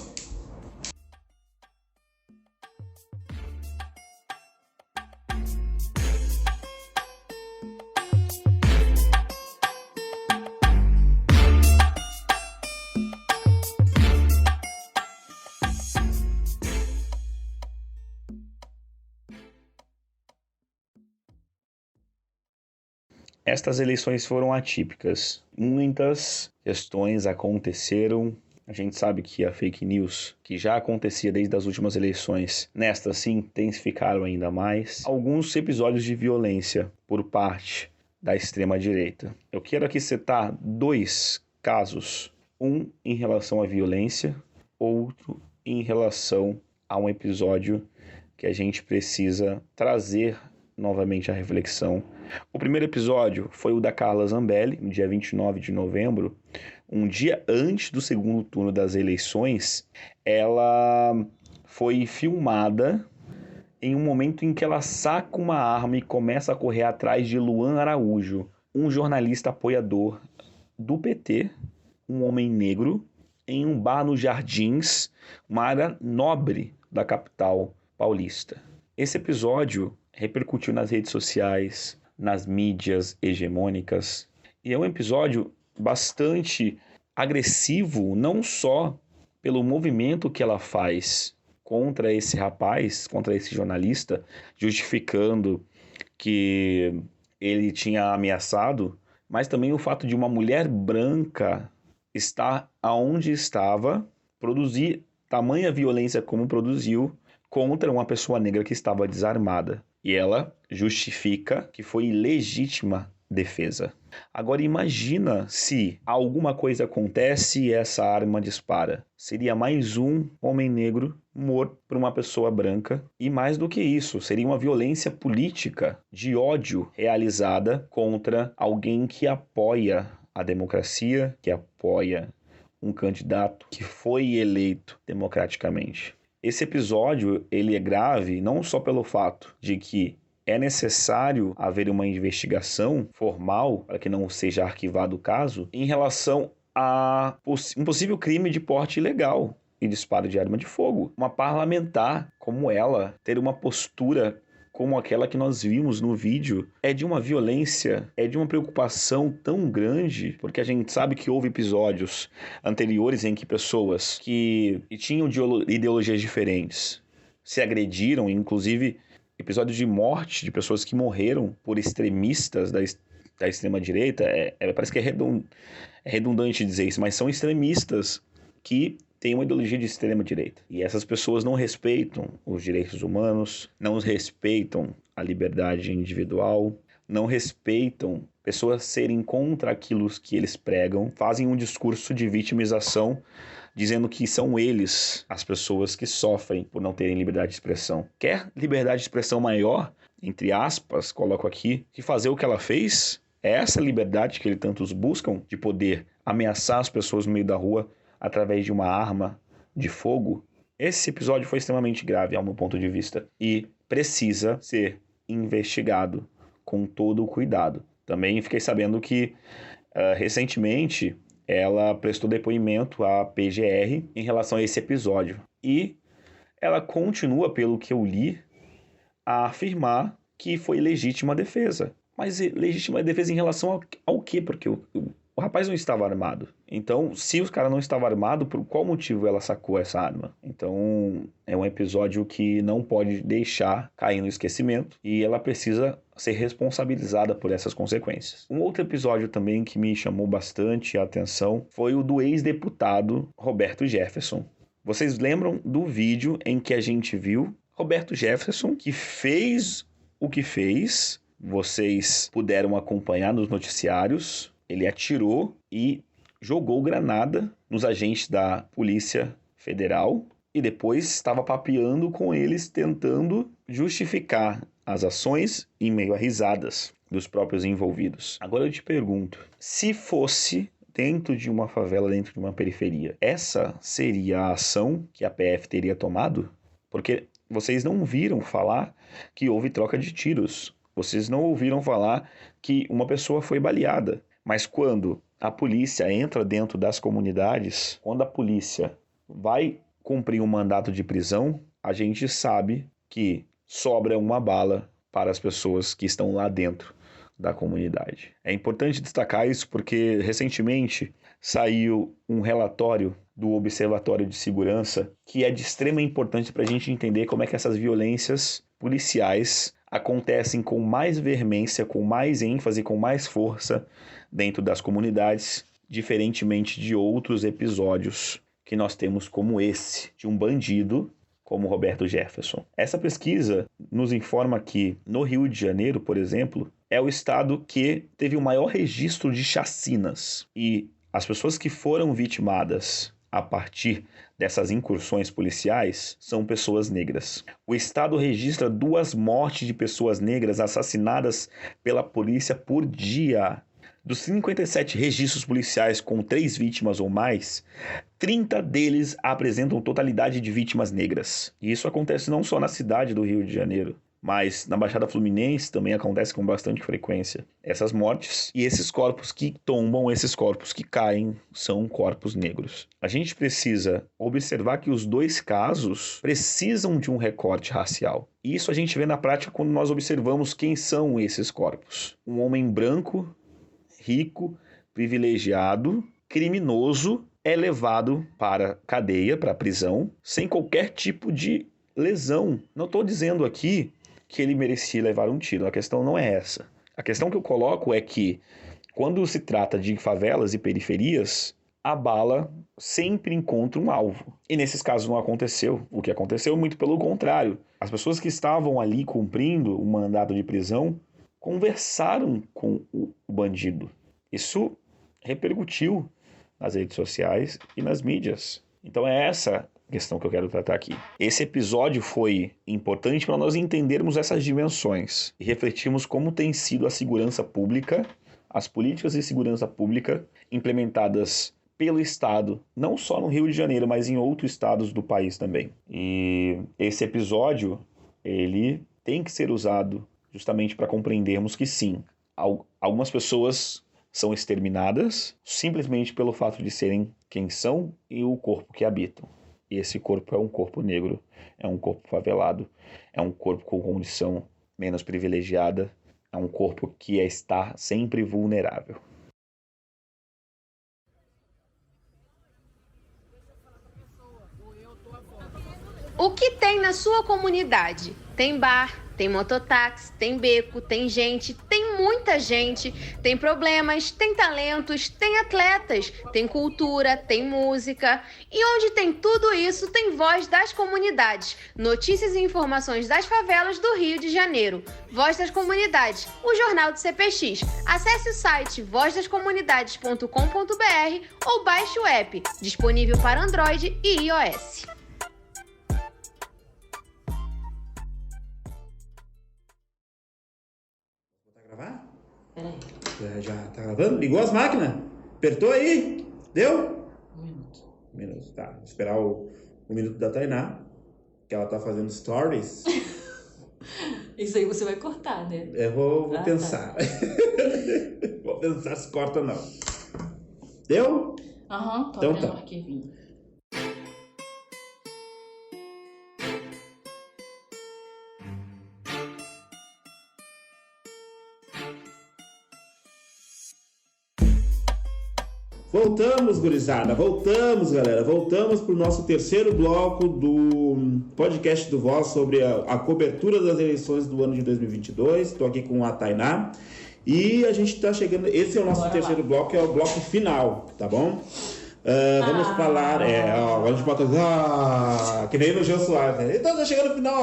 Estas eleições foram atípicas. Muitas questões aconteceram. A gente sabe que a fake news, que já acontecia desde as últimas eleições, nestas se intensificaram ainda mais. Alguns episódios de violência por parte da extrema-direita. Eu quero aqui citar 2 casos. Um em relação à violência, outro em relação a um episódio que a gente precisa trazer novamente a reflexão. O primeiro episódio foi o da Carla Zambelli, no dia 29 de novembro, um dia antes do segundo turno das eleições. Ela foi filmada em um momento em que ela saca uma arma e começa a correr atrás de Luan Araújo, um jornalista apoiador do PT, um homem negro, em um bar nos Jardins, uma área nobre da capital paulista. Esse episódio repercutiu nas redes sociais, nas mídias hegemônicas, e é um episódio bastante agressivo, não só pelo movimento que ela faz contra esse rapaz, contra esse jornalista, justificando que ele tinha ameaçado, mas também o fato de uma mulher branca estar aonde estava, produzir tamanha violência como produziu contra uma pessoa negra que estava desarmada. E ela justifica que foi legítima defesa. Agora imagina se alguma coisa acontece e essa arma dispara. Seria mais um homem negro morto por uma pessoa branca. E mais do que isso, seria uma violência política de ódio realizada contra alguém que apoia a democracia, que apoia um candidato que foi eleito democraticamente. Esse episódio ele é grave não só pelo fato de que é necessário haver uma investigação formal para que não seja arquivado o caso em relação um possível crime de porte ilegal e disparo de arma de fogo. Uma parlamentar como ela ter uma postura como aquela que nós vimos no vídeo é de uma violência, é de uma preocupação tão grande, porque a gente sabe que houve episódios anteriores em que pessoas que tinham ideologias diferentes se agrediram, inclusive episódios de morte de pessoas que morreram por extremistas da extrema-direita. Parece que é redundante dizer isso, mas são extremistas que têm uma ideologia de extrema-direita. E essas pessoas não respeitam os direitos humanos, não respeitam a liberdade individual, não respeitam pessoas serem contra aquilo que eles pregam, fazem um discurso de vitimização, dizendo que são eles as pessoas que sofrem por não terem liberdade de expressão. Quer liberdade de expressão maior, entre aspas, coloco aqui, que fazer o que ela fez? É essa liberdade que eles tantos buscam, de poder ameaçar as pessoas no meio da rua através de uma arma de fogo? Esse episódio foi extremamente grave, ao meu ponto de vista, e precisa ser investigado com todo o cuidado. Também fiquei sabendo que, recentemente, ela prestou depoimento à PGR em relação a esse episódio. E ela continua, pelo que eu li, a afirmar que foi legítima defesa. Mas legítima defesa em relação ao quê? Porque o rapaz não estava armado. Então, se o cara não estava armado, por qual motivo ela sacou essa arma? Então, é um episódio que não pode deixar cair no esquecimento e ela precisa ser responsabilizada por essas consequências. Um outro episódio também que me chamou bastante a atenção foi o do ex-deputado Roberto Jefferson. Vocês lembram do vídeo em que a gente viu Roberto Jefferson, que fez o que fez? Vocês puderam acompanhar nos noticiários. Ele atirou e jogou granada nos agentes da Polícia Federal e depois estava papeando com eles, tentando justificar as ações em meio a risadas dos próprios envolvidos. Agora eu te pergunto, se fosse dentro de uma favela, dentro de uma periferia, essa seria a ação que a PF teria tomado? Porque vocês não viram falar que houve troca de tiros. Vocês não ouviram falar que uma pessoa foi baleada. Mas quando a polícia entra dentro das comunidades, quando a polícia vai cumprir um mandato de prisão, a gente sabe que sobra uma bala para as pessoas que estão lá dentro da comunidade. É importante destacar isso porque recentemente saiu um relatório do Observatório de Segurança que é de extrema importância para a gente entender como é que essas violências policiais acontecem com mais veemência, com mais ênfase, com mais força dentro das comunidades, diferentemente de outros episódios que nós temos como esse, de um bandido como Roberto Jefferson. Essa pesquisa nos informa que no Rio de Janeiro, por exemplo, é o estado que teve o maior registro de chacinas e as pessoas que foram vitimadas a partir dessas incursões policiais são pessoas negras. O estado registra 2 mortes de pessoas negras assassinadas pela polícia por dia. Dos 57 registros policiais com 3 vítimas ou mais, 30 deles apresentam totalidade de vítimas negras. E isso acontece não só na cidade do Rio de Janeiro, mas na Baixada Fluminense também acontece com bastante frequência. Essas mortes e esses corpos que tombam, esses corpos que caem, são corpos negros. A gente precisa observar que os 2 casos precisam de um recorte racial. E isso a gente vê na prática quando nós observamos quem são esses corpos. Um homem branco, rico, privilegiado, criminoso, é levado para cadeia, para prisão, sem qualquer tipo de lesão. Não estou dizendo aqui que ele merecia levar um tiro, a questão não é essa. A questão que eu coloco é que, quando se trata de favelas e periferias, a bala sempre encontra um alvo. E nesses casos não aconteceu. O que aconteceu, muito pelo contrário. As pessoas que estavam ali cumprindo o mandado de prisão conversaram com o bandido. Isso repercutiu nas redes sociais e nas mídias. Então é essa questão que eu quero tratar aqui. Esse episódio foi importante para nós entendermos essas dimensões e refletirmos como tem sido a segurança pública, as políticas de segurança pública implementadas pelo Estado, não só no Rio de Janeiro, mas em outros estados do país também. E esse episódio, ele tem que ser usado justamente para compreendermos que sim, algumas pessoas são exterminadas simplesmente pelo fato de serem quem são e o corpo que habitam. E esse corpo é um corpo negro, é um corpo favelado, é um corpo com condição menos privilegiada, é um corpo que está sempre vulnerável. O que tem na sua comunidade? Tem bar, tem mototáxi, tem beco, tem gente, tem muita gente, tem problemas, tem talentos, tem atletas, tem cultura, tem música. E onde tem tudo isso, tem Voz das Comunidades. Notícias e informações das favelas do Rio de Janeiro. Voz das Comunidades, o jornal do CPX. Acesse o site vozdascomunidades.com.br ou baixe o app, disponível para Android e iOS. Gravar? Peraí, Já tá gravando? Ligou as máquinas? Apertou aí? Deu? um Minuto, tá. Vou esperar o minuto da Tainá, que ela tá fazendo stories. Isso aí você vai cortar, né? Eu vou Tá. pensar. Vou pensar se corta ou não. Deu? Aham, tô Então abrindo tá. o arquivinho. Voltamos, gurizada. Voltamos, galera. Voltamos pro nosso terceiro bloco do podcast do Voz sobre a cobertura das eleições do ano de 2022. Estou aqui com a Tainá. E a gente está chegando... Esse é o nosso Bora terceiro lá. bloco, é o bloco final, tá bom? Vamos falar... agora a gente bota... que nem no Jô Soares, né? Então tá chegando no final...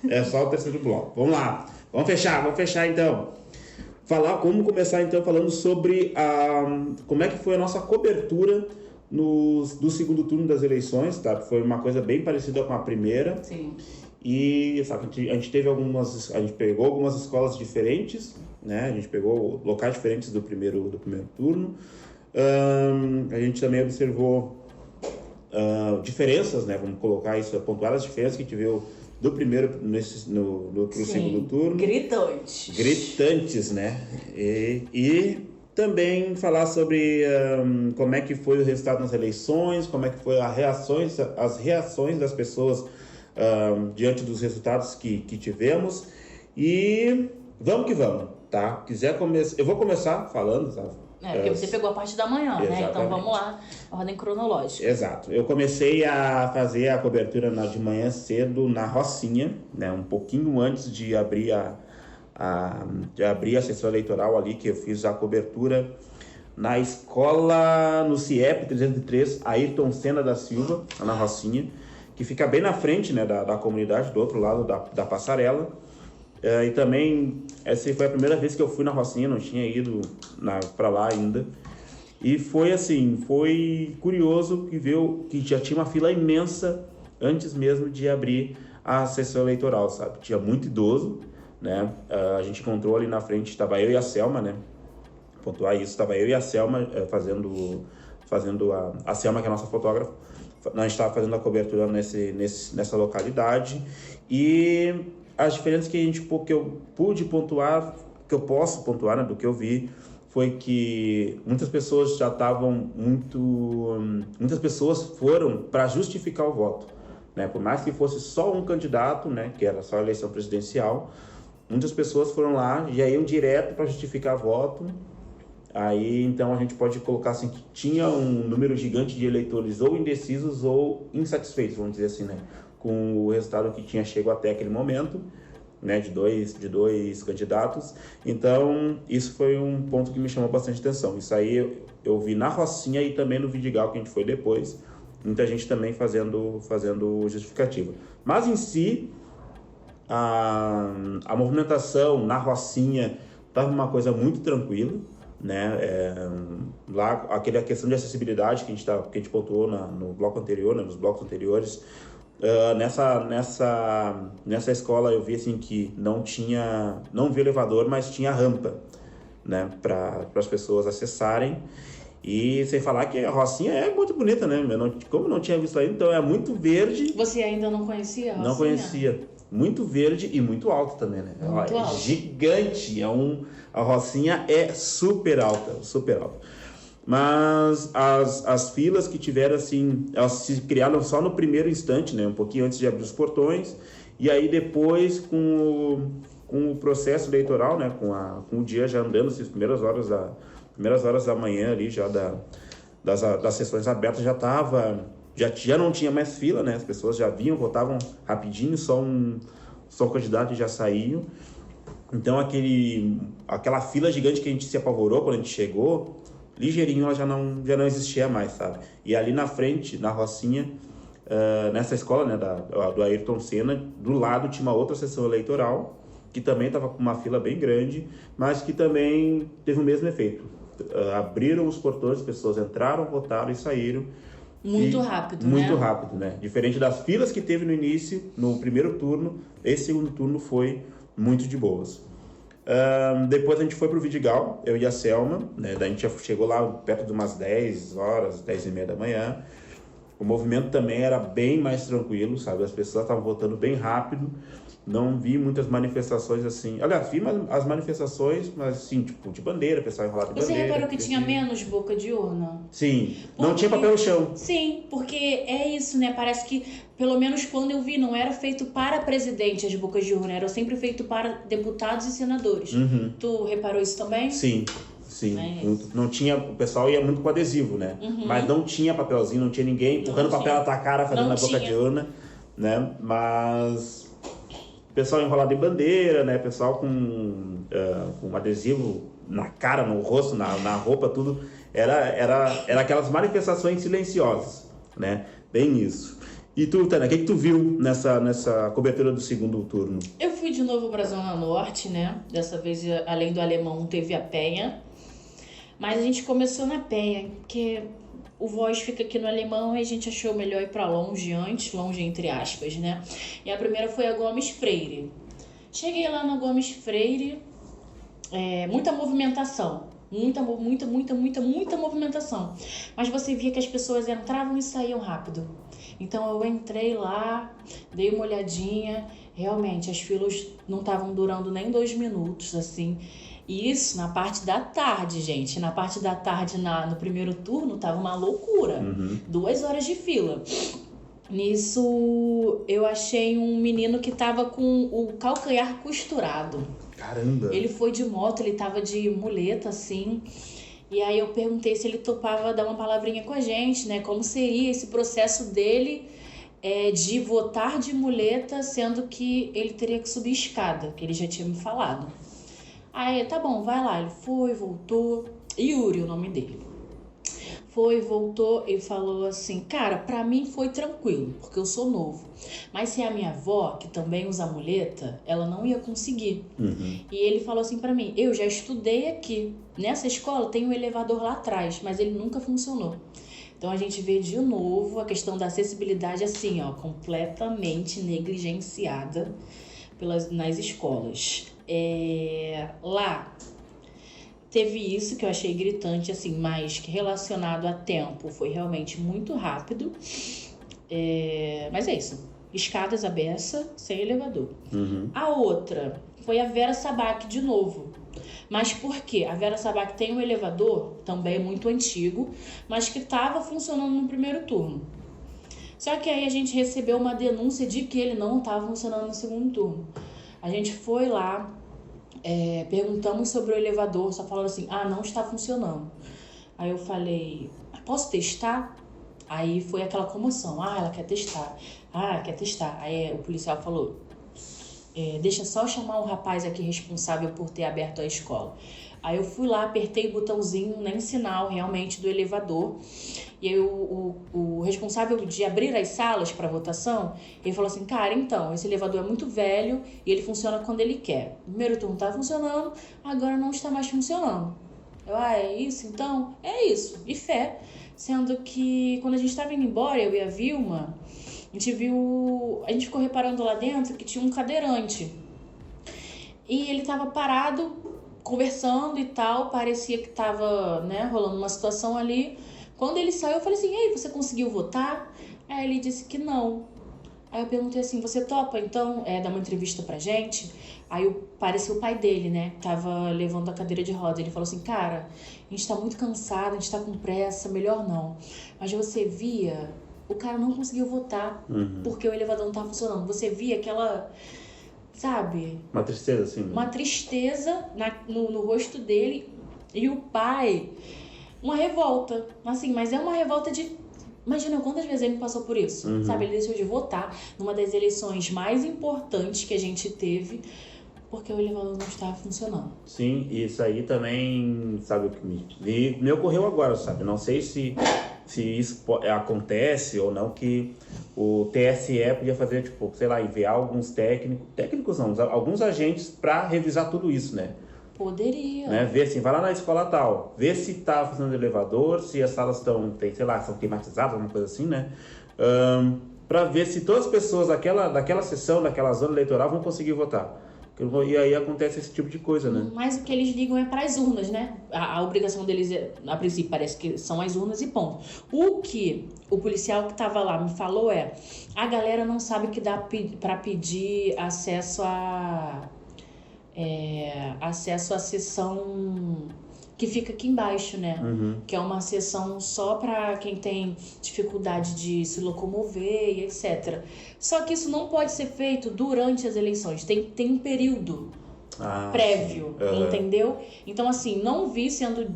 é só o terceiro bloco. Vamos lá. Vamos fechar então. Vamos começar então falando sobre como é que foi a nossa cobertura do segundo turno das eleições, tá? Foi uma coisa bem parecida com a primeira. Sim. E sabe, a gente pegou algumas escolas diferentes, né? A gente pegou locais diferentes do primeiro turno. A gente também observou diferenças, né? Vamos colocar isso, pontuar as diferenças que a gente viu do primeiro pro segundo turno. Gritantes, né? E também falar sobre como é que foi o resultado nas eleições, como é que foi as reações das pessoas diante dos resultados que tivemos. E vamos que vamos, tá? Eu vou começar falando, tá? Porque você pegou a parte da manhã, né? Então Exatamente. vamos lá, ordem cronológica. Exato. Eu comecei a fazer a cobertura de manhã cedo na Rocinha, né? Um pouquinho antes de abrir a sessão eleitoral ali, que eu fiz a cobertura na escola, no CIEP 303, Ayrton Senna da Silva, na Rocinha, que fica bem na frente, né, da comunidade, do outro lado da passarela. E também, essa foi a primeira vez que eu fui na Rocinha, não tinha ido para lá ainda. E foi assim, foi curioso que já tinha uma fila imensa antes mesmo de abrir a sessão eleitoral, sabe? Tinha muito idoso, né? A gente encontrou ali na frente, estava eu e a Selma, né? Pontuar isso, estava eu e a Selma fazendo a Selma, que é a nossa fotógrafa. Nós estávamos fazendo a cobertura nessa localidade. E as diferenças que eu pude pontuar, que eu posso pontuar, né, do que eu vi, foi que muitas pessoas muitas pessoas foram para justificar o voto, né? Por mais que fosse só um candidato, né, que era só a eleição presidencial, muitas pessoas foram lá e iam direto para justificar voto. Aí, então, a gente pode colocar assim que tinha um número gigante de eleitores ou indecisos ou insatisfeitos, vamos dizer assim, né, com o resultado que tinha chegado até aquele momento, né, de dois candidatos. Então, isso foi um ponto que me chamou bastante atenção. Isso aí eu vi na Rocinha e também no Vidigal, que a gente foi depois. Muita gente também fazendo justificativa. Mas, em si, a movimentação na Rocinha estava uma coisa muito tranquila, né? Lá, a questão de acessibilidade que a gente pontuou no bloco anterior, né, nos blocos anteriores. Nessa escola eu vi assim que não vi elevador, mas tinha rampa, né, para as pessoas acessarem. E sem falar que a Rocinha é muito bonita, né? Como não tinha visto ainda, então é muito verde. Você ainda não conhecia a Rocinha? Não conhecia. muito verde e muito alto também, né? Muito É alto. gigante, a rocinha é super alta, super alta. Mas as filas que tiveram, assim, elas se criaram só no primeiro instante, né? Um pouquinho antes de abrir os portões. E aí depois, com o processo eleitoral, né? Com o dia já andando, assim, as primeiras horas da manhã ali, já das sessões abertas, já não tinha mais fila, né? As pessoas já vinham, votavam rapidinho, só um candidato e já saíam. Então aquela fila gigante que a gente se apavorou quando a gente chegou, ligeirinho ela já não existia mais, sabe? E ali na frente, na Rocinha, nessa escola, né, do Ayrton Senna, do lado tinha uma outra sessão eleitoral, que também estava com uma fila bem grande, mas que também teve o mesmo efeito. Abriram os portões, as pessoas entraram, votaram e saíram. Muito rápido, né? Muito rápido, né? Diferente das filas que teve no início, no primeiro turno, esse segundo turno foi muito de boas. Depois a gente foi pro Vidigal, eu e a Selma, né? Daí a gente já chegou lá perto de umas 10 horas, 10h30 da manhã. O movimento também era bem mais tranquilo, sabe? As pessoas estavam votando bem rápido. Não vi muitas manifestações assim. Aliás, vi as manifestações, mas assim, tipo, de bandeira, pessoal enrolado de Você bandeira. reparou que tinha menos boca de urna? Sim, não tinha papel no chão. Sim, porque é isso, né? Parece que, pelo menos quando eu vi, não era feito para presidente as bocas de urna, era sempre feito para deputados e senadores. Uhum. Tu reparou isso também? Sim. Não tinha, o pessoal ia muito com adesivo, né? Mas não tinha papelzinho, não tinha ninguém empurrando papel na tua cara, fazendo na boca de urna, né? Mas o pessoal enrolado em bandeira, né? Pessoal com adesivo na cara, no rosto, na roupa, tudo. Era aquelas manifestações silenciosas, né? Bem isso. E tu, Tânia, o que tu viu nessa cobertura do segundo turno? Eu fui de novo para a Zona Norte, né? Dessa vez, além do Alemão, teve a Penha. Mas a gente começou na Penha, porque o Voz fica aqui no Alemão e a gente achou melhor ir para longe antes, longe entre aspas, né? E a primeira foi a Gomes Freire. Cheguei lá na Gomes Freire, muita movimentação. Muita movimentação. Mas você via que as pessoas entravam e saíam rápido. Então eu entrei lá, dei uma olhadinha, realmente as filas não estavam durando nem 2 minutos, assim. E isso na parte da tarde, gente. Na parte da tarde, no primeiro turno, tava uma loucura. 2 horas de fila. Nisso, eu achei um menino que tava com o calcanhar costurado. Caramba! Ele foi de moto, ele tava de muleta, assim. E aí eu perguntei se ele topava dar uma palavrinha com a gente, né? Como seria esse processo dele de votar de muleta, sendo que ele teria que subir escada, que ele já tinha me falado. Aí, tá bom, vai lá. Ele foi, voltou. Yuri, o nome dele. Foi, voltou e falou assim, cara, pra mim foi tranquilo, porque eu sou novo. Mas se a minha avó, que também usa muleta, ela não ia conseguir. E ele falou assim pra mim, eu já estudei aqui. Nessa escola tem um elevador lá atrás, mas ele nunca funcionou. Então a gente vê de novo a questão da acessibilidade assim, ó, completamente negligenciada nas escolas. Lá teve isso que eu achei gritante, assim, mas que relacionado a tempo foi realmente muito rápido. Mas é isso. Escadas à beça, sem elevador. A outra foi a Vera Sabac de novo. Mas por quê? A Vera Sabac tem um elevador, também muito antigo, mas que estava funcionando no primeiro turno. Só que aí a gente recebeu uma denúncia de que ele não estava funcionando no segundo turno. A gente foi lá, perguntamos sobre o elevador, só falaram assim, não está funcionando. Aí eu falei, posso testar? Aí foi aquela comoção, ela quer testar, quer testar. Aí o policial falou, deixa só eu chamar o rapaz aqui responsável por ter aberto a escola. Aí eu fui lá, apertei o botãozinho, nem sinal realmente do elevador. E aí o responsável de abrir as salas para votação, ele falou assim, cara, então, esse elevador é muito velho e ele funciona quando ele quer. O primeiro turno tá funcionando, agora não está mais funcionando. Eu, é isso então? É isso, e fé. Sendo que quando a gente estava indo embora, eu e a Vilma, a gente ficou reparando lá dentro que tinha um cadeirante. E ele tava parado, conversando e tal, parecia que tava, rolando uma situação ali. Quando ele saiu, eu falei assim, ei, você conseguiu votar? Aí ele disse que não. Aí eu perguntei assim, você topa, então, dar uma entrevista pra gente? Aí parecia o pai dele, né? Tava levando a cadeira de roda. Ele falou assim, cara, a gente tá muito cansado, a gente tá com pressa, melhor não. Mas você via, o cara não conseguiu votar, porque o elevador não tava funcionando. Você via aquela, sabe? Uma tristeza, assim. Né? Uma tristeza no rosto dele. E o pai, uma revolta. Assim, mas é uma revolta de... Imagina quantas vezes ele passou por isso, sabe? Ele deixou de votar numa das eleições mais importantes que a gente teve, porque o elevador não estava funcionando. Sim, isso aí também, sabe, o que me ocorreu agora, sabe? Não sei se isso acontece ou não, que o TSE podia fazer, tipo, sei lá, enviar alguns técnicos não, alguns agentes para revisar tudo isso, né? Poderia. Né? Ver assim, vai lá na escola tal, ver se tá funcionando o elevador, se as salas estão, sei lá, são climatizadas, alguma coisa assim, né? Para ver se todas as pessoas daquela sessão, daquela zona eleitoral vão conseguir votar. E aí acontece esse tipo de coisa, né? Mas o que eles ligam é para as urnas, né? A obrigação deles, a princípio, parece que são as urnas e ponto. O que o policial que estava lá me falou a galera não sabe que dá para pedir acesso à sessão que fica aqui embaixo, né? Que é uma sessão só para quem tem dificuldade de se locomover e etc. Só que isso não pode ser feito durante as eleições. Tem um período prévio, entendeu? Então, assim, não vi sendo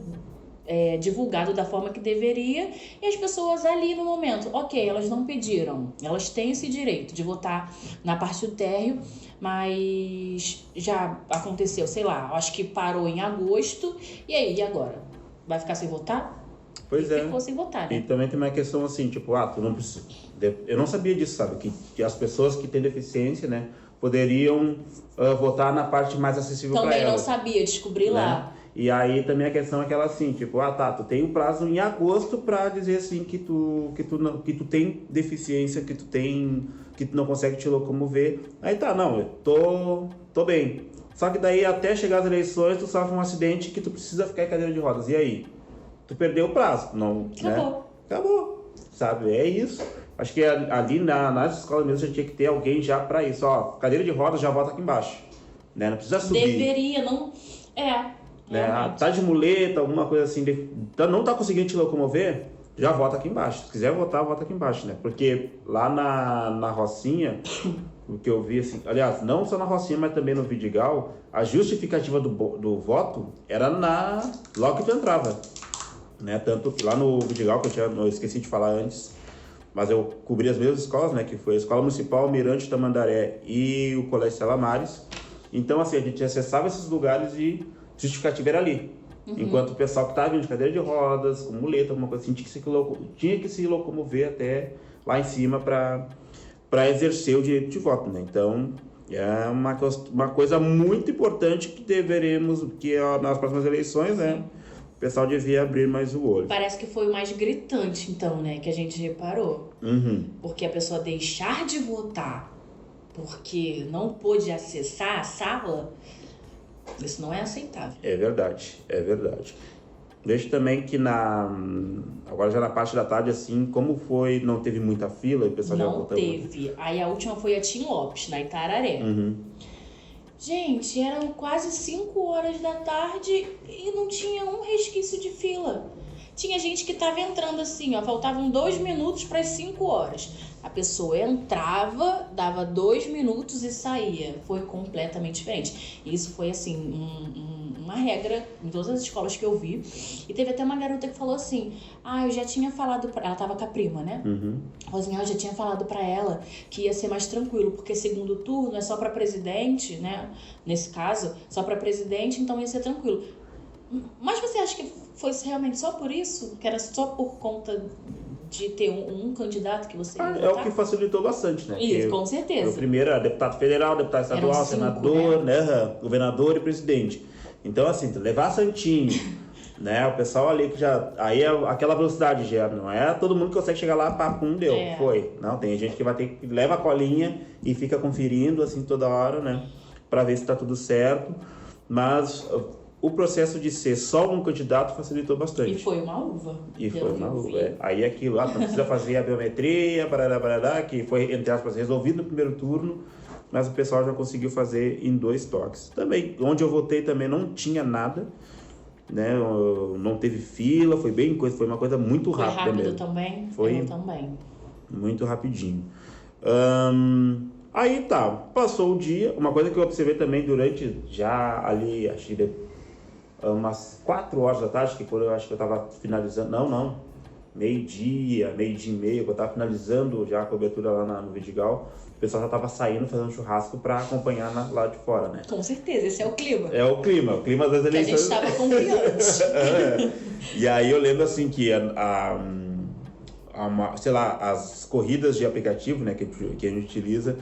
divulgado da forma que deveria, e as pessoas ali no momento, ok, elas não pediram, elas têm esse direito de votar na parte do térreo, mas já aconteceu, sei lá, acho que parou em agosto, e aí, e agora? Vai ficar sem votar? Pois é. Ficou sem votar, né? E também tem uma questão assim, tipo, tu não precisa... Eu não sabia disso, sabe? Que as pessoas que têm deficiência, né, poderiam votar na parte mais acessível para elas. Também não sabia, descobri lá. E aí também a questão é aquela assim, tipo, tu tem um prazo em agosto para dizer assim que tu tem deficiência, que tu não consegue te locomover. Aí não, eu tô bem. Só que daí até chegar as eleições tu sofre um acidente que tu precisa ficar em cadeira de rodas. E aí? Tu perdeu o prazo, não, Acabou. Né? Acabou, sabe? É isso. Acho que ali nas escolas mesmo já tinha que ter alguém já para isso. Ó, cadeira de rodas já volta aqui embaixo, né? Não precisa subir. Deveria, não... Né? Tá de muleta, alguma coisa assim, não tá conseguindo te locomover, já vota aqui embaixo. Se quiser votar, vota aqui embaixo, né? Porque lá na Rocinha, o que eu vi assim, aliás, não só na Rocinha, mas também no Vidigal, a justificativa do voto era logo que tu entrava, né? Tanto que lá no Vidigal, que eu esqueci de falar antes, mas eu cobri as mesmas escolas, né? Que foi a Escola Municipal Mirante Tamandaré e o Colégio Stella Maris. Então, assim, a gente acessava esses lugares e justificativa era ali. Enquanto o pessoal que estava vindo de cadeira de rodas, com muleta, alguma coisa assim, tinha que se locomover até lá em cima para exercer o direito de voto, né? Então, é uma coisa muito importante que nas próximas eleições, né? O pessoal devia abrir mais o olho. Parece que foi o mais gritante, então, né? Que a gente reparou. Porque a pessoa deixar de votar porque não pôde acessar a sala... Isso não é aceitável. É verdade. Vejo também que agora já na parte da tarde, assim, como foi, não teve muita fila, o pessoal já votou. Não teve. Aí a última foi a Tim Lopes, na Itararé. Gente, eram quase 5 horas da tarde e não tinha um resquício de fila. Tinha gente que tava entrando assim, faltavam 2 minutos para as 5 horas. A pessoa entrava, dava 2 minutos e saía. Foi completamente diferente. Isso foi, assim, uma regra em todas as escolas que eu vi. E teve até uma garota que falou assim, eu já tinha falado pra... Ela tava com a prima, né? Falou assim, eu já tinha falado pra ela que ia ser mais tranquilo, porque segundo turno é só pra presidente, né? Nesse caso, só pra presidente, então ia ser tranquilo. Mas você acha que foi realmente só por isso? Que era só por conta de ter um candidato que você ia votar? É o que facilitou bastante, né? Isso, com certeza. O primeiro era deputado federal, deputado estadual, senador, né? Governador e presidente. Então, assim, levar Santinho, né? O pessoal ali que já... Aí é aquela velocidade já, não é todo mundo que consegue chegar lá, papum, deu, foi. Não, tem gente que vai ter que leva a colinha e fica conferindo, assim, toda hora, né? Pra ver se tá tudo certo. Mas o processo de ser só um candidato facilitou bastante. E foi uma uva. Aí aquilo, não precisa fazer a biometria, barará, que foi, entre aspas, resolvido no primeiro turno, mas o pessoal já conseguiu fazer em 2 toques. Também, onde eu votei também não tinha nada, né? Não teve fila, foi uma coisa muito rápida. Foi rápido mesmo. Também? Foi Eu também. Muito rapidinho. Aí tá, passou o dia. Uma coisa que eu observei também durante já ali, acho que umas 4 horas da tarde, que quando eu acho que eu tava finalizando, meio-dia e meio, que eu tava finalizando já a cobertura lá no Vidigal, o pessoal já tava saindo fazendo churrasco para acompanhar lá de fora, né? Com certeza, esse é o clima. É o clima das eleições. Que a gente tava confiante. E aí eu lembro assim que sei lá, as corridas de aplicativo, né, que a gente utiliza,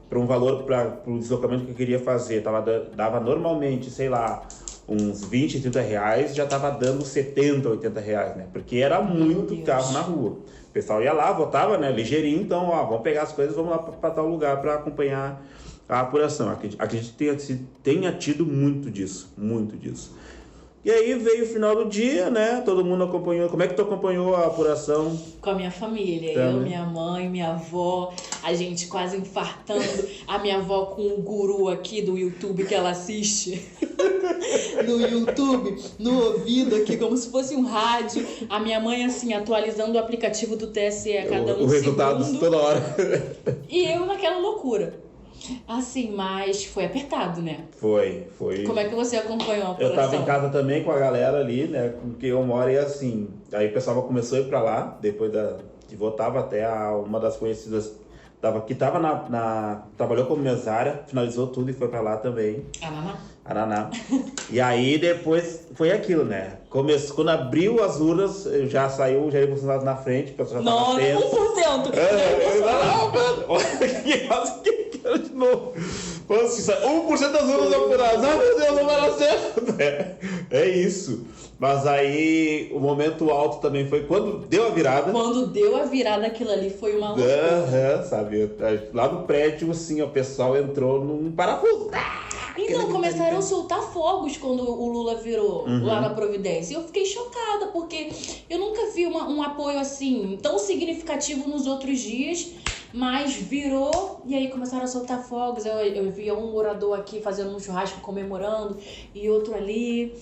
para um valor para o deslocamento que eu queria fazer, dava normalmente, sei lá, uns 20, 30 reais, já tava dando 70, 80 reais, né? Porque era muito carro na rua. O pessoal ia lá, votava, né, ligeirinho, então, vamos pegar as coisas, vamos lá para tal lugar para acompanhar a apuração. Acredito que tenha tido muito disso. E aí veio o final do dia, né? Todo mundo acompanhou. Como é que tu acompanhou a apuração? Com a minha família. Eu, minha mãe, minha avó, a gente quase infartando. A minha avó com o guru aqui do YouTube que ela assiste. No YouTube, no ouvido aqui, como se fosse um rádio. A minha mãe, assim, atualizando o aplicativo do TSE a cada o resultado toda hora. E eu naquela loucura. Assim, mas foi apertado, né? Foi. Como é que você acompanhou a apuração? Eu tava em casa também com a galera ali, né? Com quem eu moro, e assim, aí o pessoal começou a ir pra lá, depois de votar, até uma das conhecidas que trabalhou como mesária, finalizou tudo e foi pra lá também. Araná. E aí depois foi aquilo, né? Quando abriu as urnas, já saiu o Jair Bolsonaro na frente, o pessoal já tava tenso. 1%! Olha de novo. 1% das urnas apuradas. Não, meu Deus, não vai dar certo. É isso. Mas aí o momento alto também foi quando deu a virada. Quando deu a virada, aquilo ali foi uma loucura. Sabe? Lá no prédio, assim, o pessoal entrou num parafuso. Então, começaram a soltar fogos quando o Lula virou lá na Providência. E eu fiquei chocada, porque eu nunca vi um apoio assim tão significativo nos outros dias, mas virou e aí começaram a soltar fogos. Eu via um morador aqui fazendo um churrasco comemorando e outro ali.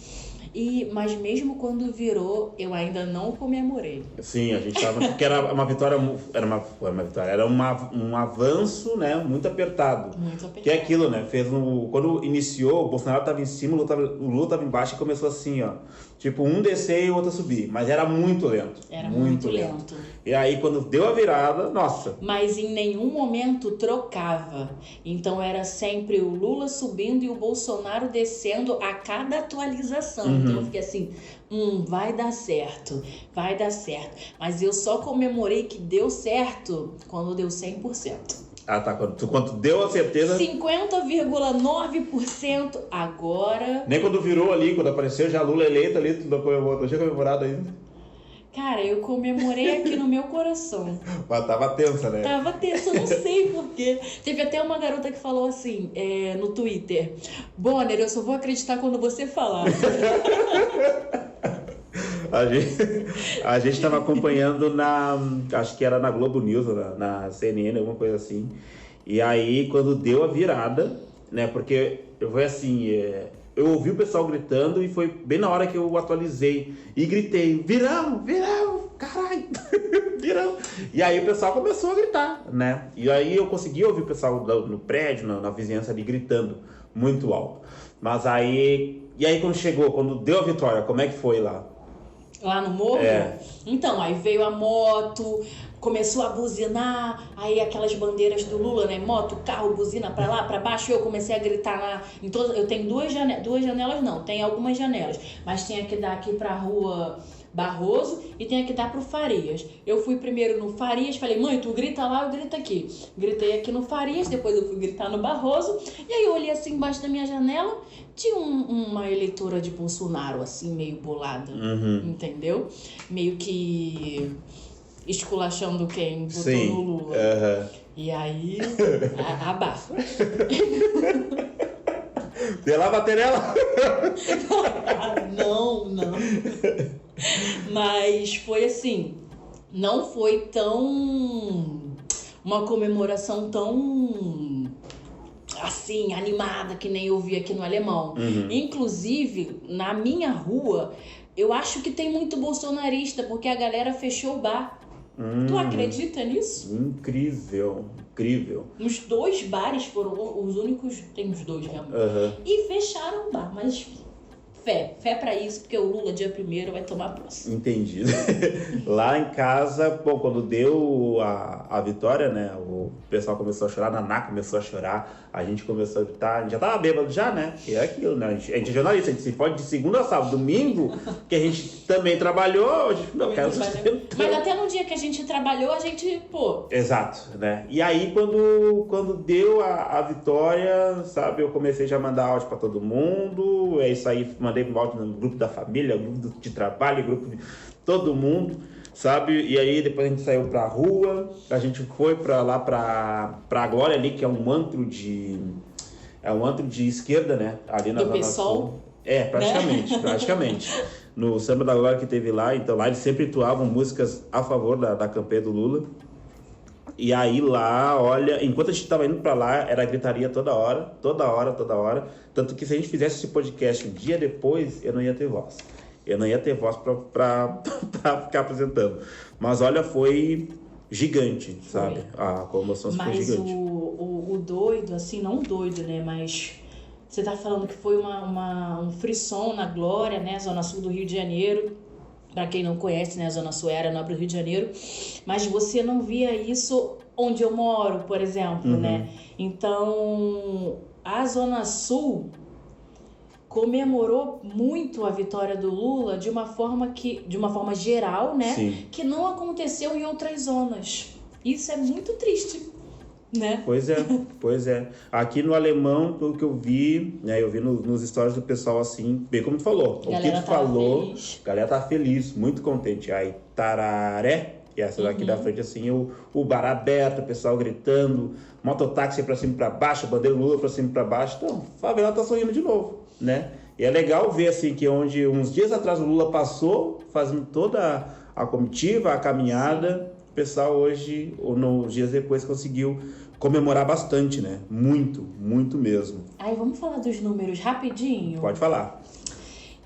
Mas mesmo quando virou, eu ainda não comemorei. Sim, a gente tava... Porque era uma vitória... Era um avanço, né? Muito apertado. Que é aquilo, né? Quando iniciou, o Bolsonaro tava em cima, o Lula tava embaixo e começou assim, ó. Tipo, um descer e o outro subir. Mas era muito lento. Era muito lento. E aí, quando deu a virada, nossa. Mas em nenhum momento trocava. Então, era sempre o Lula subindo e o Bolsonaro descendo a cada atualização. Então, eu fiquei assim, vai dar certo. Mas eu só comemorei que deu certo quando deu 100%. Ah, tá. Quando deu a certeza... 50,9% agora... Nem quando virou ali, quando apareceu já Lula eleito ali, tu não tinha comemorado ainda? Cara, eu comemorei aqui no meu coração. Mas tava tensa, né? Tava tensa, eu não sei porquê. Teve até uma garota que falou assim, no Twitter: Bonner, eu só vou acreditar quando você falar. A gente tava acompanhando acho que era na Globo News, na CNN, alguma coisa assim. E aí, quando deu a virada, né? Porque foi assim, eu ouvi o pessoal gritando e foi bem na hora que eu atualizei. E gritei, virão, caralho, virão. E aí o pessoal começou a gritar, né? E aí eu consegui ouvir o pessoal no prédio, na vizinhança ali, gritando muito alto. Mas aí... E aí quando deu a vitória, como é que foi lá? Lá no morro? Então, aí veio a moto, começou a buzinar, aí aquelas bandeiras do Lula, né? Moto, carro, buzina pra lá, pra baixo. Eu comecei a gritar lá. Eu tenho duas janelas, não, tem algumas janelas, mas tem a que dá aqui pra rua Barroso e tem a que dá pro Farias. Eu fui primeiro no Farias, falei, mãe, tu grita lá, eu grito aqui. Gritei aqui no Farias, depois eu fui gritar no Barroso. E aí eu olhei assim embaixo da minha janela, tinha uma eleitora de Bolsonaro, assim, meio bolada, entendeu? Meio que esculachando quem votou no Lula. E aí, abafa. Dela bater nela? Não. Mas foi assim, não foi tão... uma comemoração tão... assim, animada que nem eu vi aqui no Alemão. Inclusive, na minha rua, eu acho que tem muito bolsonarista, porque a galera fechou o bar. Tu acredita nisso? Incrível. Os 2 bares foram os únicos, tem os 2 realmente. E fecharam o bar, mas fé pra isso, porque o Lula dia 1º vai tomar posse. Entendido. Lá em casa, bom, quando deu a vitória, né, o pessoal começou a chorar, a Naná começou a chorar, a gente começou a gritar, a gente já tava bêbado já, né, que é aquilo, né, a gente é jornalista, a gente se pode de segunda a sábado, domingo, que a gente também trabalhou, a gente não quer sustento. Mas até no dia que a gente trabalhou, a gente, Exato, né, e aí quando deu a vitória, sabe, eu comecei já a mandar áudio pra todo mundo, é isso aí, mandei um áudio no grupo da família, grupo de trabalho, grupo de todo mundo, sabe? E aí depois a gente saiu pra rua, a gente foi pra lá pra Glória ali, que é um antro de esquerda, né? Ali na Zona Sul. Praticamente. No Samba da Glória que teve lá, então lá eles sempre atuavam músicas a favor da campanha do Lula. E aí lá, olha, enquanto a gente tava indo pra lá, era gritaria toda hora. Tanto que se a gente fizesse esse podcast um dia depois, eu não ia ter voz. pra ficar apresentando. Mas olha, foi gigante, sabe? A comoção foi gigante. Mas o doido, assim, não doido, né? Mas você tá falando que foi um frisson na Glória, né? Zona Sul do Rio de Janeiro. Pra quem não conhece, né, a Zona Sul era Nobre do Rio de Janeiro, mas você não via isso onde eu moro, por exemplo, né? Então, a Zona Sul comemorou muito a vitória do Lula de uma forma geral, né? Sim. Que não aconteceu em outras zonas. Isso é muito triste, né? Pois é. Aqui no Alemão, pelo que eu vi, né, eu vi nos stories do pessoal assim, bem como tu falou. O que tu falou, a galera tá feliz, muito contente. Aí, Tararé, que é essa daqui da frente, assim, o bar aberto, o pessoal gritando, mototáxi pra cima e pra baixo, bandeira Lula pra cima e pra baixo. Então, a favela tá sorrindo de novo, né? E é legal ver, assim, que onde uns dias atrás o Lula passou, fazendo toda a comitiva, a caminhada, o pessoal hoje, ou nos dias depois, conseguiu comemorar bastante, né? Muito mesmo. Aí vamos falar dos números rapidinho? Pode falar.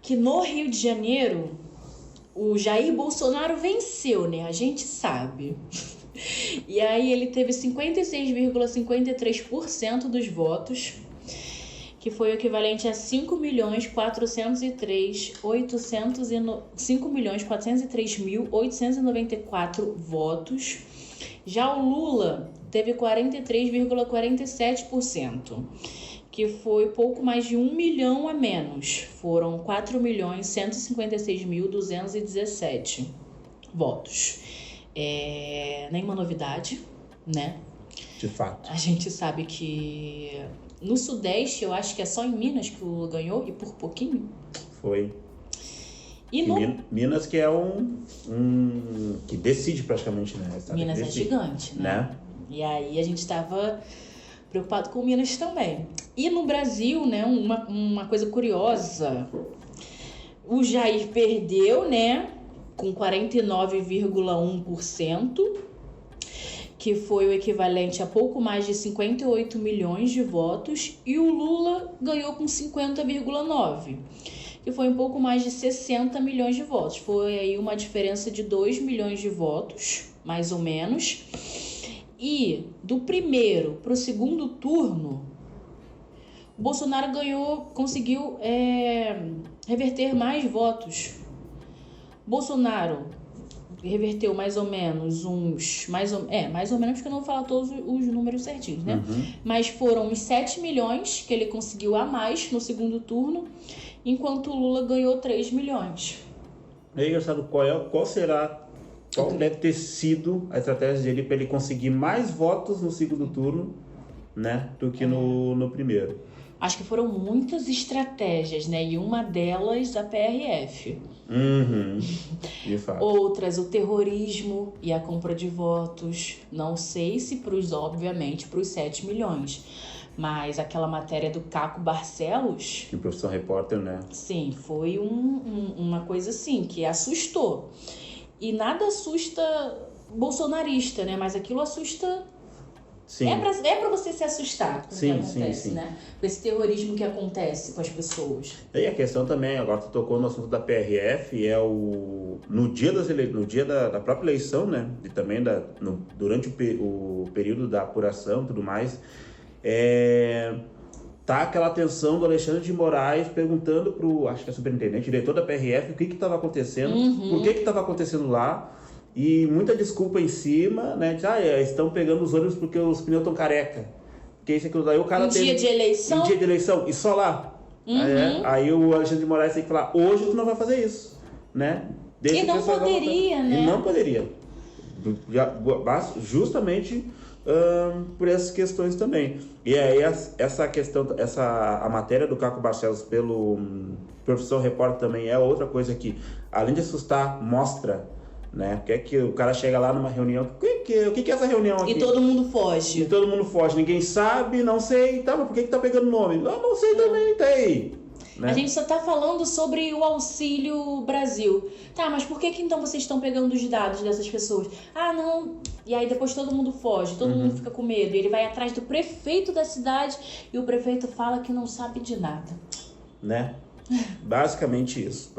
Que no Rio de Janeiro, o Jair Bolsonaro venceu, né? A gente sabe. E aí ele teve 56,53% dos votos, que foi o equivalente a 5.403.894 votos. Já o Lula teve 43,47%, que foi pouco mais de 1 milhão a menos. Foram 4.156.217 votos. Nenhuma novidade, né? De fato. A gente sabe que no Sudeste, eu acho que é só em Minas que o Lula ganhou, e por pouquinho. Foi. E Minas que é que decide praticamente, né? Minas é gigante, né? E aí a gente estava preocupado com Minas também. E no Brasil, né, uma coisa curiosa, o Jair perdeu, né, com 49,1%, que foi o equivalente a pouco mais de 58 milhões de votos, e o Lula ganhou com 50,9%, que foi um pouco mais de 60 milhões de votos. Foi aí uma diferença de 2 milhões de votos, mais ou menos. E do primeiro para o segundo turno, o Bolsonaro conseguiu reverter mais votos. Bolsonaro reverteu mais ou menos mais ou menos, porque eu não vou falar todos os números certinhos, né? Mas foram uns 7 milhões que ele conseguiu a mais no segundo turno, enquanto o Lula ganhou 3 milhões. É engraçado, qual deve ter sido a estratégia dele para ele conseguir mais votos no segundo turno, né, do que no primeiro? Acho que foram muitas estratégias, né? E uma delas a PRF. De fato. Outras, o terrorismo e a compra de votos. Não sei se obviamente, para os 7 milhões. Mas aquela matéria do Caco Barcelos... Que Profissão Repórter, né? Sim, foi uma coisa assim, que assustou. E nada assusta bolsonarista, né? Mas aquilo assusta... Sim. É pra você se assustar com o que acontece, sim. né? Com esse terrorismo que acontece com as pessoas. E a questão também, agora tu tocou no assunto da PRF, é no dia da própria eleição, né? E também durante o período da apuração e tudo mais, tá aquela atenção do Alexandre de Moraes perguntando pro, acho que é superintendente, diretor da PRF, o que estava acontecendo, por que estava acontecendo lá. E muita desculpa em cima, né? Estão pegando os ônibus porque os pneus estão careca. Porque isso, aquilo daí o cara dia de eleição? Em dia de eleição, e só lá. Aí o Alexandre de Moraes tem que falar, hoje tu não vai fazer isso, né? E não poderia, né? E não poderia. Justamente por essas questões também. E aí essa questão, a matéria do Caco Barcelos pelo Profissão Repórter também é outra coisa que, além de assustar, mostra... Né? Porque é que o cara chega lá numa reunião, o que é essa reunião aqui? E todo mundo foge. Ninguém sabe, não sei, tá, mas por que tá pegando nome? Não sei também, tá aí. Né? A gente só tá falando sobre o Auxílio Brasil. Tá, mas por que então vocês estão pegando os dados dessas pessoas? Não. E aí depois todo mundo foge, todo mundo fica com medo. E ele vai atrás do prefeito da cidade e o prefeito fala que não sabe de nada. Né? Basicamente isso.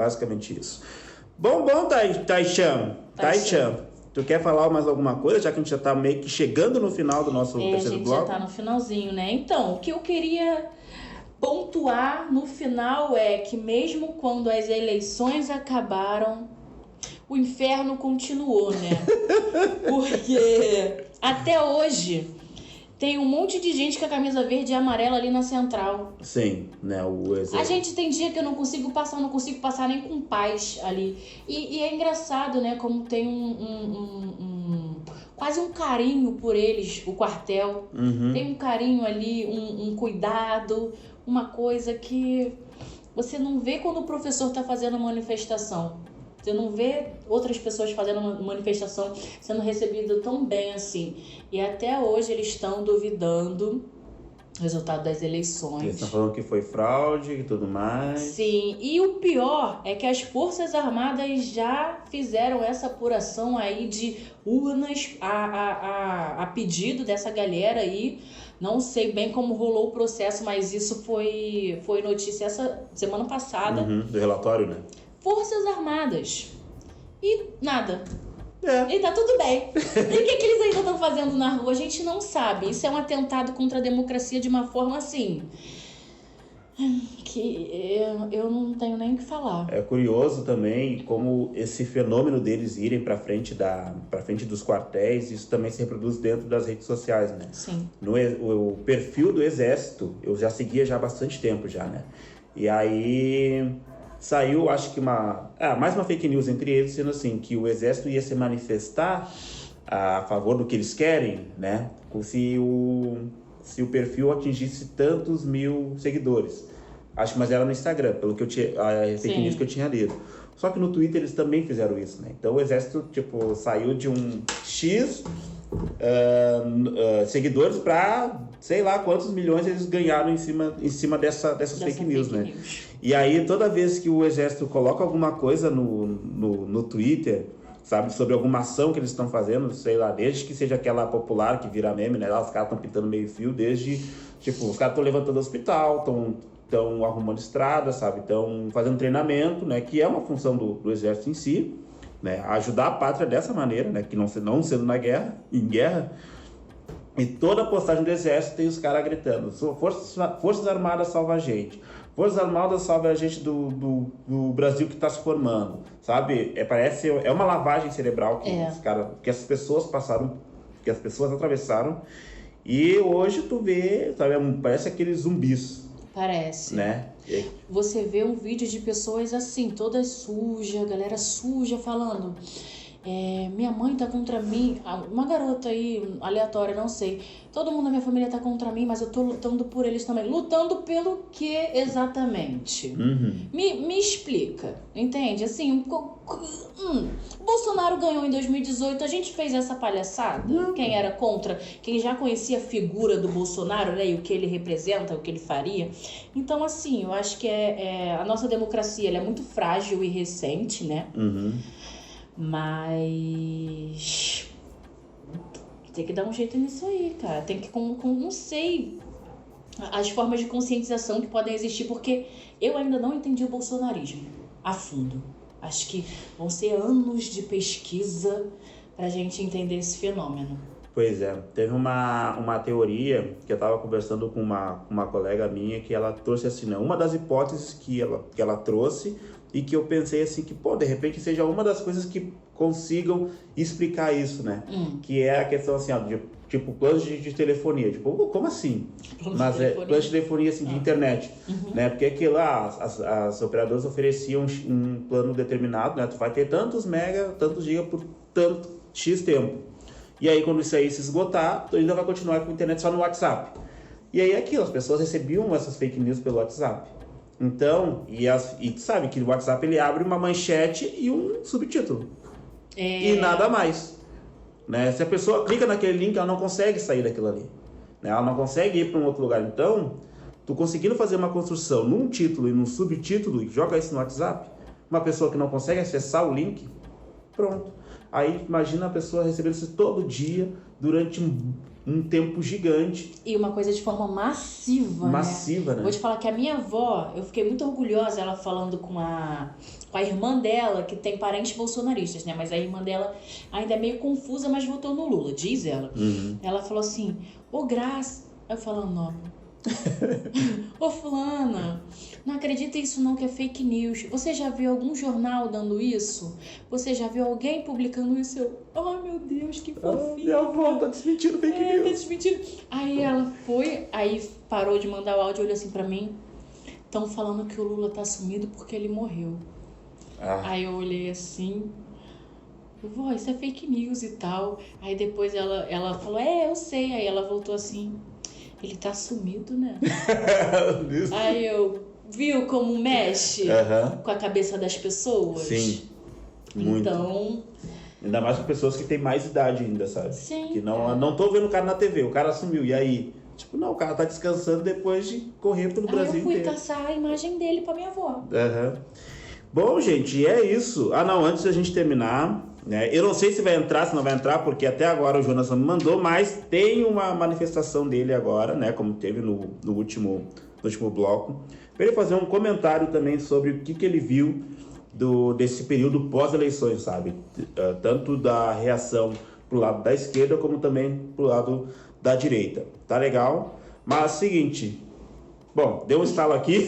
Bom, Taichan. Tu quer falar mais alguma coisa, já que a gente já tá meio que chegando no final do nosso terceiro bloco? A gente já tá no finalzinho, né? Então, o que eu queria pontuar no final é que mesmo quando as eleições acabaram, o inferno continuou, né? Porque até hoje tem um monte de gente com a camisa verde e amarela ali na central. Sim, né? A gente tem dia que eu não consigo passar nem com paz ali. E é engraçado, né? Como tem quase um carinho por eles, o quartel. Tem um carinho ali, um cuidado, uma coisa que você não vê quando o professor tá fazendo manifestação. Você não vê outras pessoas fazendo uma manifestação sendo recebida tão bem assim. E até hoje eles estão duvidando do resultado das eleições. Eles estão falando que foi fraude e tudo mais. Sim, e o pior é que as Forças Armadas já fizeram essa apuração aí de urnas a pedido dessa galera aí. Não sei bem como rolou o processo, mas isso foi notícia essa semana passada. Do relatório, né? Forças Armadas. E nada. É. E tá tudo bem. E o que eles ainda estão fazendo na rua? A gente não sabe. Isso é um atentado contra a democracia de uma forma assim... que eu não tenho nem o que falar. É curioso também como esse fenômeno deles irem para frente dos quartéis, isso também se reproduz dentro das redes sociais, né? Sim. O perfil do Exército, eu já seguia já há bastante tempo já, né? E aí... saiu, acho que mais uma fake news entre eles, sendo assim, que o Exército ia se manifestar a favor do que eles querem, né? Se o perfil atingisse tantos mil seguidores. Acho que mas era no Instagram, pelo que eu tinha, a fake news que eu tinha lido. Só que no Twitter eles também fizeram isso, né? Então o Exército, saiu de um X seguidores para sei lá quantos milhões eles ganharam em cima dessas fake news, né? E aí, toda vez que o Exército coloca alguma coisa no Twitter, sabe, sobre alguma ação que eles estão fazendo, sei lá, desde que seja aquela popular que vira meme, né? Lá os caras estão pintando meio fio, desde, os caras estão levantando hospital, estão arrumando estrada, sabe? Estão fazendo treinamento, né? Que é uma função do Exército em si, né? Ajudar a pátria dessa maneira, né? Que não sendo em guerra. E toda postagem do Exército tem os caras gritando: Forças Armadas salva a gente. Forças Armadas salva a gente do Brasil que está se formando, sabe? Parece uma lavagem cerebral que as pessoas passaram, que as pessoas atravessaram. E hoje tu vê, sabe? Parece aqueles zumbis. Parece. Né? Você vê um vídeo de pessoas assim, todas sujas, galera suja falando: minha mãe tá contra mim, uma garota aí, aleatória, não sei. Todo mundo da minha família tá contra mim, mas eu tô lutando por eles também. Lutando pelo que exatamente? Me explica, entende? Assim, o Bolsonaro ganhou em 2018, a gente fez essa palhaçada? Quem era contra, quem já conhecia a figura do Bolsonaro, né, e o que ele representa, o que ele faria. Então, assim, eu acho que a nossa democracia ela é muito frágil e recente, né? Mas tem que dar um jeito nisso aí, cara. Tem que, não sei, as formas de conscientização que podem existir, porque eu ainda não entendi o bolsonarismo a fundo. Acho que vão ser anos de pesquisa pra gente entender esse fenômeno. Pois é, teve uma teoria que eu estava conversando com uma colega minha que ela trouxe assim, né? Uma das hipóteses que ela trouxe e que eu pensei assim que, de repente seja uma das coisas que consigam explicar isso, né? Que é a questão assim, de tipo planos de telefonia, tipo, como assim? Mas planos de telefonia assim, de internet, né? Porque aquilo lá, as operadoras ofereciam um plano determinado, né? Tu vai ter tantos mega, tantos giga por tanto X tempo. E aí, quando isso aí se esgotar, tu ainda vai continuar com a internet só no WhatsApp. E aí, as pessoas recebiam essas fake news pelo WhatsApp. Então, e tu sabe que o WhatsApp ele abre uma manchete e um subtítulo. E nada mais. Né? Se a pessoa clica naquele link, ela não consegue sair daquilo ali. Né? Ela não consegue ir para um outro lugar. Então, tu conseguindo fazer uma construção num título e num subtítulo e joga isso no WhatsApp, uma pessoa que não consegue acessar o link, pronto. Aí imagina a pessoa recebendo isso todo dia, durante um tempo gigante. E uma coisa de forma massiva, né? Vou te falar que a minha avó, eu fiquei muito orgulhosa, ela falando com a irmã dela, que tem parentes bolsonaristas, né? Mas a irmã dela ainda é meio confusa, mas votou no Lula, diz ela. Ela falou assim, Graça... Eu falando, não. Fulana, não acredita isso não, que é fake news. Você já viu algum jornal dando isso? Você já viu alguém publicando isso? Meu Deus, que fofinha. Minha avó tá desmentindo fake news. Tá desmentindo. Aí ela foi, parou de mandar o áudio e olhou assim pra mim. Estão falando que o Lula tá sumido porque ele morreu. Aí eu olhei assim, vó, isso é fake news e tal. Aí depois ela falou, eu sei. Aí ela voltou assim, ele tá sumido, né? Aí viu como mexe com a cabeça das pessoas? Sim, muito. Então... Ainda mais com pessoas que têm mais idade ainda, sabe? Sim. Que não tô vendo o cara na TV, o cara sumiu, e aí? Tipo, não, o cara tá descansando depois de correr pelo Brasil inteiro. Eu fui caçar a imagem dele pra minha avó. Bom, gente, é isso. Antes da gente terminar, né? Eu não sei se vai entrar, se não vai entrar, porque até agora o Jonas me mandou, mas tem uma manifestação dele agora, né? Como teve no último bloco, para ele fazer um comentário também sobre o que ele viu desse período pós-eleições, sabe? Tanto da reação pro lado da esquerda, como também pro lado da direita. Tá legal? Mas seguinte... Bom, deu um estalo aqui.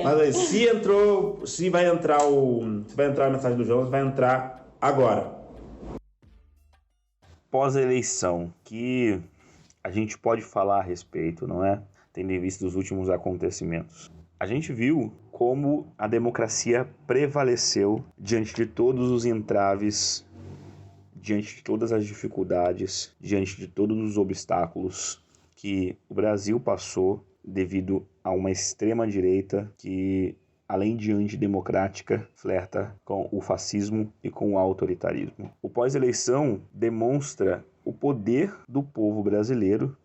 Mas aí, se vai entrar a mensagem do Jonas, vai entrar agora. Pós-eleição, que a gente pode falar a respeito, não é? Tendo em vista os últimos acontecimentos. A gente viu como a democracia prevaleceu diante de todos os entraves, diante de todas as dificuldades, diante de todos os obstáculos que o Brasil passou devido a uma extrema-direita que, além de antidemocrática, flerta com o fascismo e com o autoritarismo. O pós-eleição demonstra o poder do povo brasileiro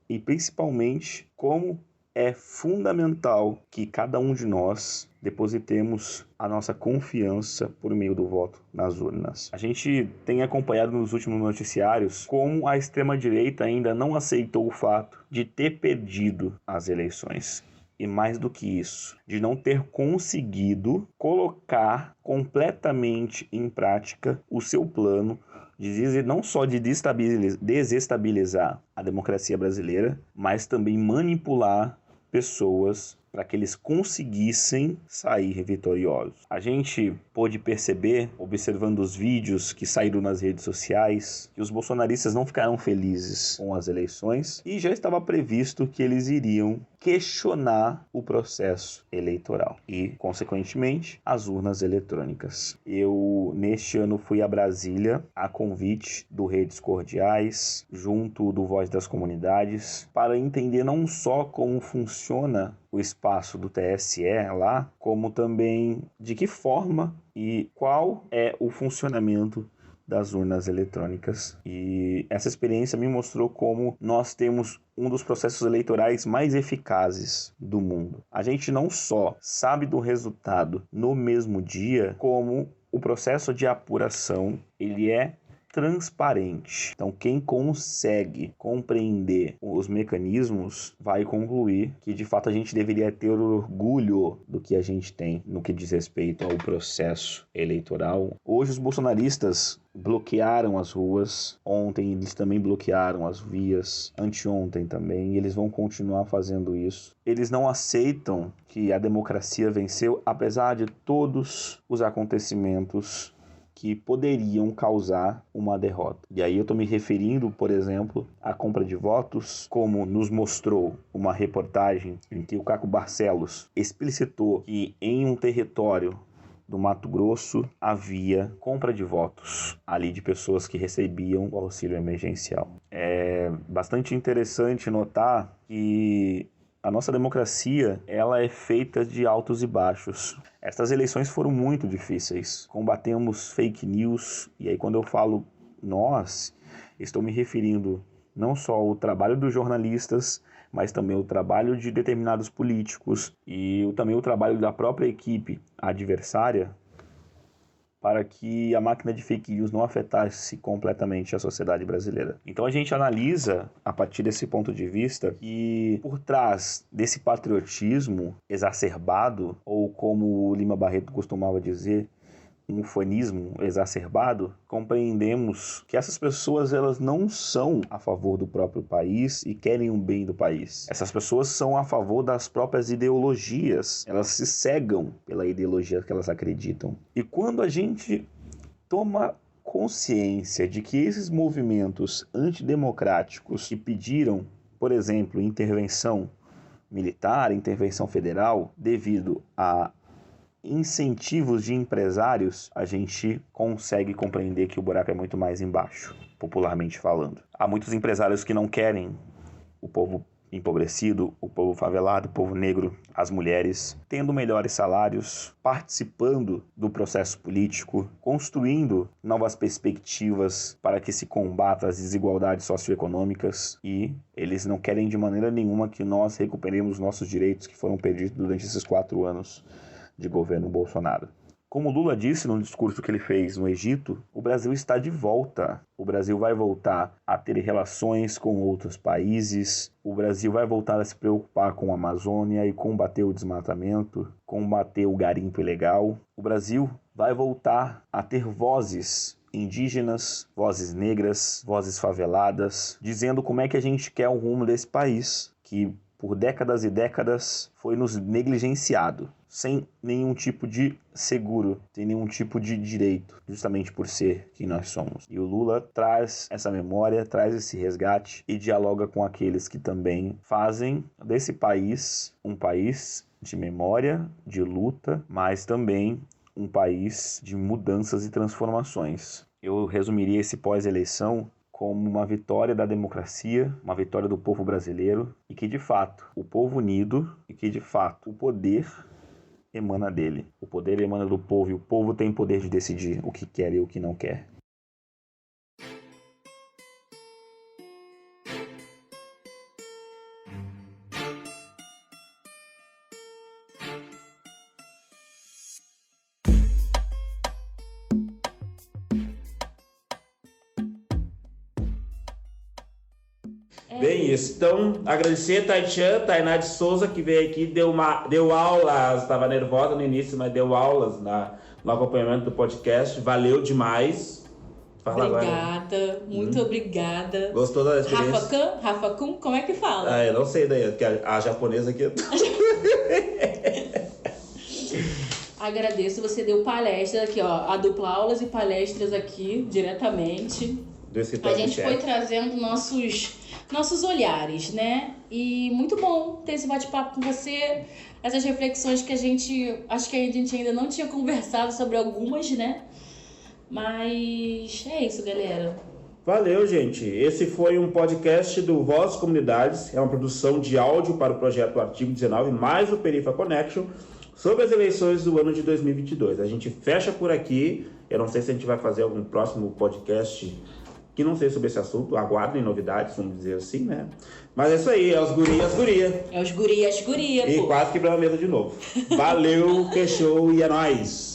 e, principalmente, como é fundamental que cada um de nós depositemos a nossa confiança por meio do voto nas urnas. A gente tem acompanhado nos últimos noticiários como a extrema-direita ainda não aceitou o fato de ter perdido as eleições. E mais do que isso, de não ter conseguido colocar completamente em prática o seu plano não só de desestabilizar a democracia brasileira, mas também manipular pessoas para que eles conseguissem sair vitoriosos. A gente pôde perceber, observando os vídeos que saíram nas redes sociais, que os bolsonaristas não ficaram felizes com as eleições e já estava previsto que eles iriam questionar o processo eleitoral e, consequentemente, as urnas eletrônicas. Eu, neste ano, fui a Brasília a convite do Redes Cordiais, junto do Voz das Comunidades, para entender não só como funciona o espaço do TSE lá, como também de que forma e qual é o funcionamento das urnas eletrônicas. E essa experiência me mostrou como nós temos um dos processos eleitorais mais eficazes do mundo. A gente não só sabe do resultado no mesmo dia, como o processo de apuração, ele é transparente. Então, quem consegue compreender os mecanismos vai concluir que, de fato, a gente deveria ter orgulho do que a gente tem no que diz respeito ao processo eleitoral. Hoje, os bolsonaristas bloquearam as ruas. Ontem, eles também bloquearam as vias. Anteontem também. E eles vão continuar fazendo isso. Eles não aceitam que a democracia venceu, apesar de todos os acontecimentos que poderiam causar uma derrota. E aí eu estou me referindo, por exemplo, à compra de votos, como nos mostrou uma reportagem em que o Caco Barcelos explicitou que em um território do Mato Grosso havia compra de votos ali de pessoas que recebiam o auxílio emergencial. É bastante interessante notar que a nossa democracia, ela é feita de altos e baixos. Estas eleições foram muito difíceis. Combatemos fake news, e aí quando eu falo nós, estou me referindo não só ao trabalho dos jornalistas, mas também ao trabalho de determinados políticos e também o trabalho da própria equipe adversária, para que a máquina de fake news não afetasse completamente a sociedade brasileira. Então a gente analisa, a partir desse ponto de vista, que por trás desse patriotismo exacerbado, ou como o Lima Barreto costumava dizer, um ufanismo exacerbado, compreendemos que essas pessoas elas não são a favor do próprio país e querem o bem do país. Essas pessoas são a favor das próprias ideologias. Elas se cegam pela ideologia que elas acreditam. E quando a gente toma consciência de que esses movimentos antidemocráticos que pediram, por exemplo, intervenção militar, intervenção federal, devido a incentivos de empresários, a gente consegue compreender que o buraco é muito mais embaixo, popularmente falando. Há muitos empresários que não querem o povo empobrecido, o povo favelado, o povo negro, as mulheres, tendo melhores salários, participando do processo político, construindo novas perspectivas para que se combata as desigualdades socioeconômicas, e eles não querem de maneira nenhuma que nós recuperemos nossos direitos que foram perdidos durante esses 4 anos de governo Bolsonaro. Como Lula disse no discurso que ele fez no Egito, o Brasil está de volta. O Brasil vai voltar a ter relações com outros países. O Brasil vai voltar a se preocupar com a Amazônia e combater o desmatamento, combater o garimpo ilegal. O Brasil vai voltar a ter vozes indígenas, vozes negras, vozes faveladas, dizendo como é que a gente quer o rumo desse país, que por décadas e décadas foi nos negligenciado, sem nenhum tipo de seguro, sem nenhum tipo de direito, justamente por ser quem nós somos. E o Lula traz essa memória, traz esse resgate e dialoga com aqueles que também fazem desse país um país de memória, de luta, mas também um país de mudanças e transformações. Eu resumiria esse pós-eleição como uma vitória da democracia, uma vitória do povo brasileiro, e que de fato o povo unido, e que de fato o poder emana dele. O poder emana do povo, e o povo tem poder de decidir o que quer e o que não quer. Bem isso. Então, agradecer a Tainá de Souza, que veio aqui, deu aulas, estava nervosa no início, mas deu aulas no acompanhamento do podcast. Valeu demais. Fala obrigada, agora. Muito obrigada. Gostou da experiência? Rafa Kun, como é que fala? Eu não sei daí, porque a japonesa aqui... Agradeço, você deu palestra aqui, ó, a dupla aulas e palestras aqui, diretamente. A gente foi trazendo nossos nossos olhares, né? E muito bom ter esse bate-papo com você, essas reflexões que acho que a gente ainda não tinha conversado sobre algumas, né? Mas é isso, galera. Valeu, gente. Esse foi um podcast do Voz Comunidades, é uma produção de áudio para o projeto Artigo 19, mais o Perifa Connection, sobre as eleições do ano de 2022. A gente fecha por aqui. Eu não sei se a gente vai fazer algum próximo podcast que não sei sobre esse assunto, aguardem novidades, vamos dizer assim, né? Mas é isso aí, é os guri e as guria. É os guri e as guria, E pô. quase quebramos a mesa de novo. Valeu, fechou e é nóis!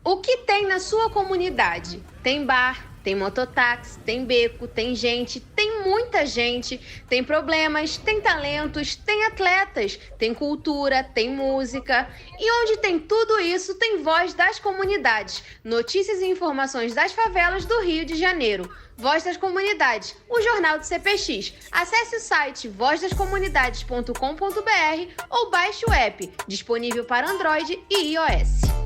O que tem na sua comunidade? Tem bar, tem mototáxi, tem beco, tem gente, tem muita gente, tem problemas, tem talentos, tem atletas, tem cultura, tem música. E onde tem tudo isso, tem voz das comunidades, notícias e informações das favelas do Rio de Janeiro. Voz das Comunidades, o jornal do CPX. Acesse o site vozdascomunidades.com.br ou baixe o app, disponível para Android e iOS.